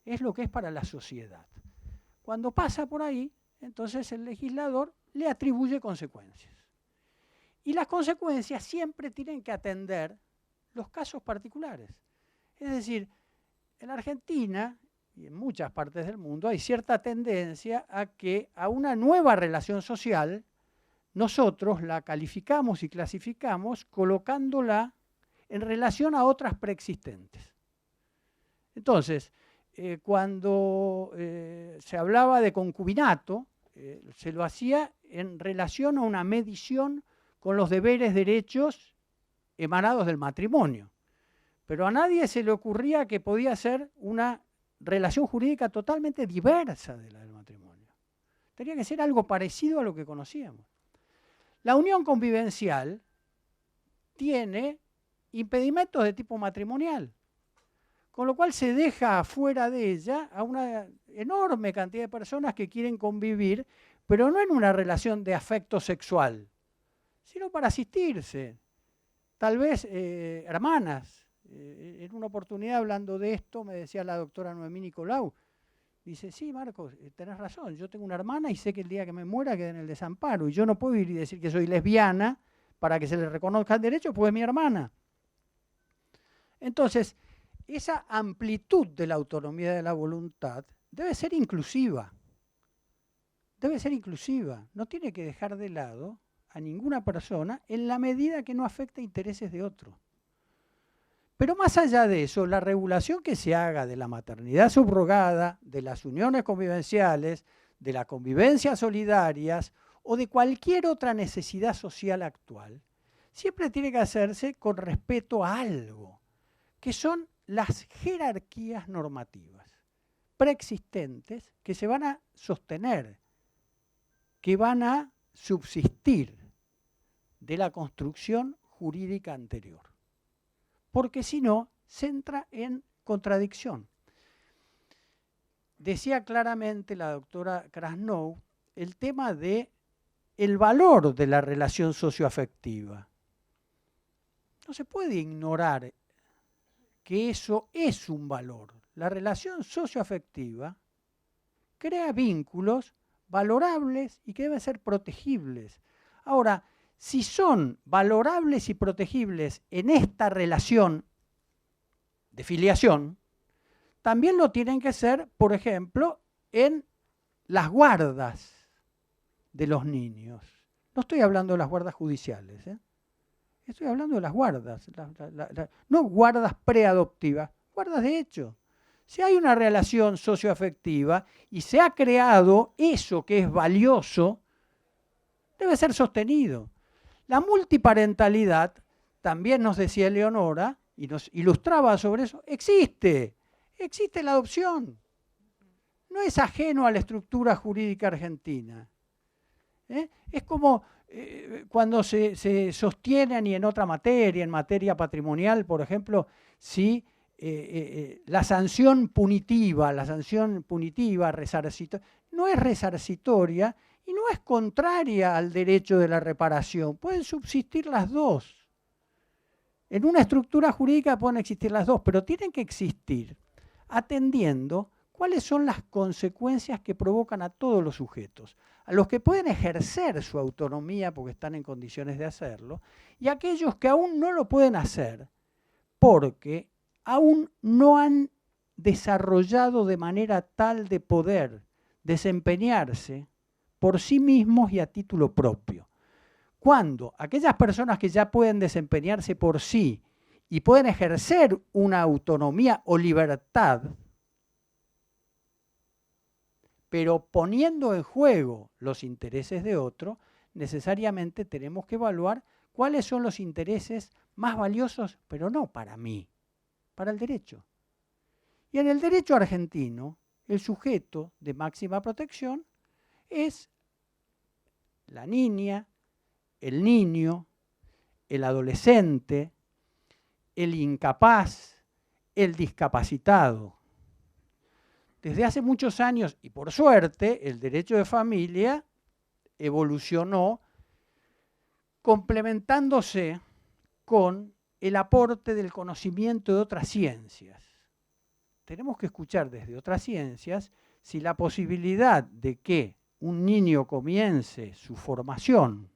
Es lo que es para la sociedad. Cuando pasa por ahí, entonces el legislador le atribuye consecuencias. Y las consecuencias siempre tienen que atender los casos particulares. Es decir, en Argentina y en muchas partes del mundo hay cierta tendencia a que a una nueva relación social nosotros la calificamos y clasificamos colocándola en relación a otras preexistentes. Entonces, cuando se hablaba de concubinato, se lo hacía en relación a una medición con los deberes, derechos emanados del matrimonio. Pero a nadie se le ocurría que podía ser una relación jurídica totalmente diversa de la del matrimonio. Tenía que ser algo parecido a lo que conocíamos. La unión convivencial tiene impedimentos de tipo matrimonial, con lo cual se deja afuera de ella a una enorme cantidad de personas que quieren convivir, pero no en una relación de afecto sexual, sino para asistirse. Tal vez hermanas. En una oportunidad hablando de esto me decía la doctora Noemí Nicolau, dice, sí, Marcos, tenés razón, yo tengo una hermana y sé que el día que me muera queda en el desamparo, y yo no puedo ir y decir que soy lesbiana para que se le reconozca el derecho, pues es mi hermana. Entonces, esa amplitud de la autonomía de la voluntad debe ser inclusiva. Debe ser inclusiva. No tiene que dejar de lado a ninguna persona en la medida que no afecte intereses de otro. Pero más allá de eso, la regulación que se haga de la maternidad subrogada, de las uniones convivenciales, de la convivencia solidarias o de cualquier otra necesidad social actual, siempre tiene que hacerse con respeto a algo, que son las jerarquías normativas preexistentes que se van a sostener, que van a subsistir de la construcción jurídica anterior. Porque si no, se entra en contradicción. Decía claramente la doctora Krasnow el tema de el valor de la relación socioafectiva. No se puede ignorar que eso es un valor. La relación socioafectiva crea vínculos valorables y que deben ser protegibles. Ahora, si son valorables y protegibles en esta relación de filiación, también lo tienen que ser, por ejemplo, en las guardas de los niños. No estoy hablando de las guardas judiciales, estoy hablando de las guardas, no guardas preadoptivas, guardas de hecho. Si hay una relación socioafectiva y se ha creado eso que es valioso, debe ser sostenido. La multiparentalidad, también nos decía Eleonora, y nos ilustraba sobre eso, existe la adopción. No es ajeno a la estructura jurídica argentina. Es como cuando se sostienen, y en otra materia, en materia patrimonial, por ejemplo, si la sanción punitiva resarcitoria, no es resarcitoria y no es contraria al derecho de la reparación. Pueden subsistir las dos. En una estructura jurídica pueden existir las dos, pero tienen que existir atendiendo cuáles son las consecuencias que provocan a todos los sujetos, a los que pueden ejercer su autonomía porque están en condiciones de hacerlo, y a aquellos que aún no lo pueden hacer porque aún no han desarrollado de manera tal de poder desempeñarse por sí mismos y a título propio. Cuando aquellas personas que ya pueden desempeñarse por sí y pueden ejercer una autonomía o libertad, pero poniendo en juego los intereses de otro, necesariamente tenemos que evaluar cuáles son los intereses más valiosos, pero no para mí, para el derecho. Y en el derecho argentino, el sujeto de máxima protección es la niña, el niño, el adolescente, el incapaz, el discapacitado. Desde hace muchos años, y por suerte, el derecho de familia evolucionó complementándose con el aporte del conocimiento de otras ciencias. Tenemos que escuchar desde otras ciencias si la posibilidad de que un niño comience su formación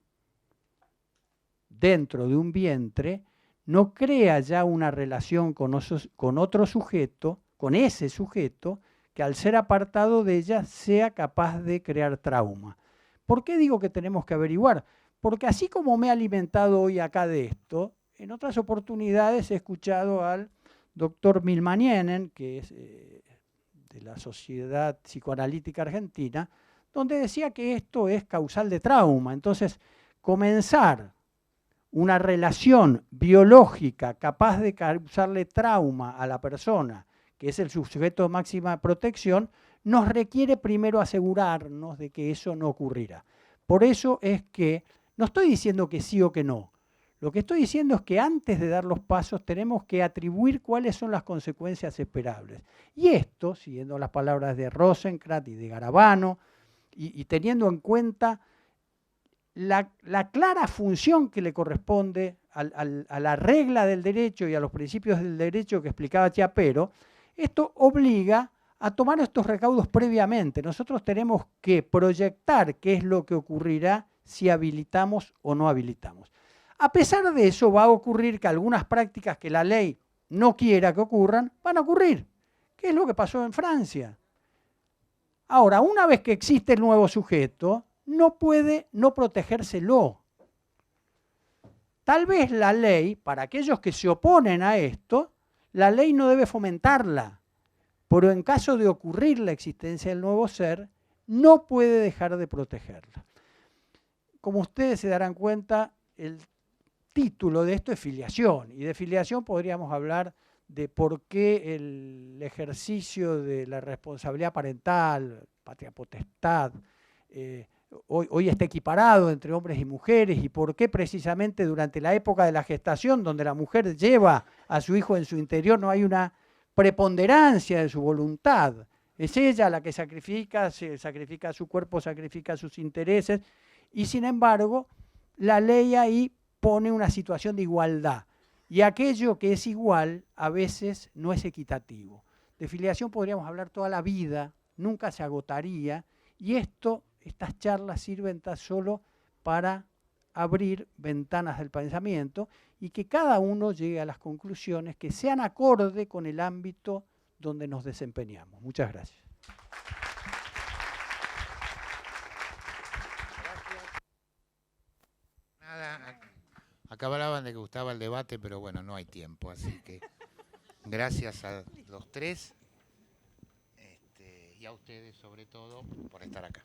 dentro de un vientre no crea ya una relación con otro sujeto, con ese sujeto, que al ser apartado de ella sea capaz de crear trauma. ¿Por qué digo que tenemos que averiguar? Porque así como me he alimentado hoy acá de esto, en otras oportunidades he escuchado al doctor Milmanienen, que es de la Sociedad Psicoanalítica Argentina, donde decía que esto es causal de trauma. Entonces, comenzar una relación biológica capaz de causarle trauma a la persona, que es el sujeto de máxima protección, nos requiere primero asegurarnos de que eso no ocurrirá. Por eso es que no estoy diciendo que sí o que no. Lo que estoy diciendo es que antes de dar los pasos tenemos que atribuir cuáles son las consecuencias esperables. Y esto, siguiendo las palabras de Rosenkrantz y de Garabano, y teniendo en cuenta la clara función que le corresponde a la regla del derecho y a los principios del derecho que explicaba Chiapero, esto obliga a tomar estos recaudos previamente. Nosotros tenemos que proyectar qué es lo que ocurrirá si habilitamos o no habilitamos. A pesar de eso, va a ocurrir que algunas prácticas que la ley no quiera que ocurran, van a ocurrir. ¿Qué es lo que pasó en Francia? Ahora, una vez que existe el nuevo sujeto, no puede no protegérselo. Tal vez la ley, para aquellos que se oponen a esto, la ley no debe fomentarla, pero en caso de ocurrir la existencia del nuevo ser, no puede dejar de protegerla. Como ustedes se darán cuenta, el título de esto es filiación, y de filiación podríamos hablar de por qué el ejercicio de la responsabilidad parental, patria potestad, hoy está equiparado entre hombres y mujeres, y por qué precisamente durante la época de la gestación, donde la mujer lleva a su hijo en su interior, no hay una preponderancia de su voluntad. Es ella la que sacrifica su cuerpo, sacrifica sus intereses, y sin embargo, la ley ahí pone una situación de igualdad. Y aquello que es igual a veces no es equitativo. De filiación podríamos hablar toda la vida, nunca se agotaría, y estas charlas sirven tan solo para abrir ventanas del pensamiento y que cada uno llegue a las conclusiones que sean acorde con el ámbito donde nos desempeñamos. Muchas gracias. Nada, acá hablaban de que gustaba el debate, pero bueno, no hay tiempo, así que gracias a los tres y a ustedes sobre todo por estar acá.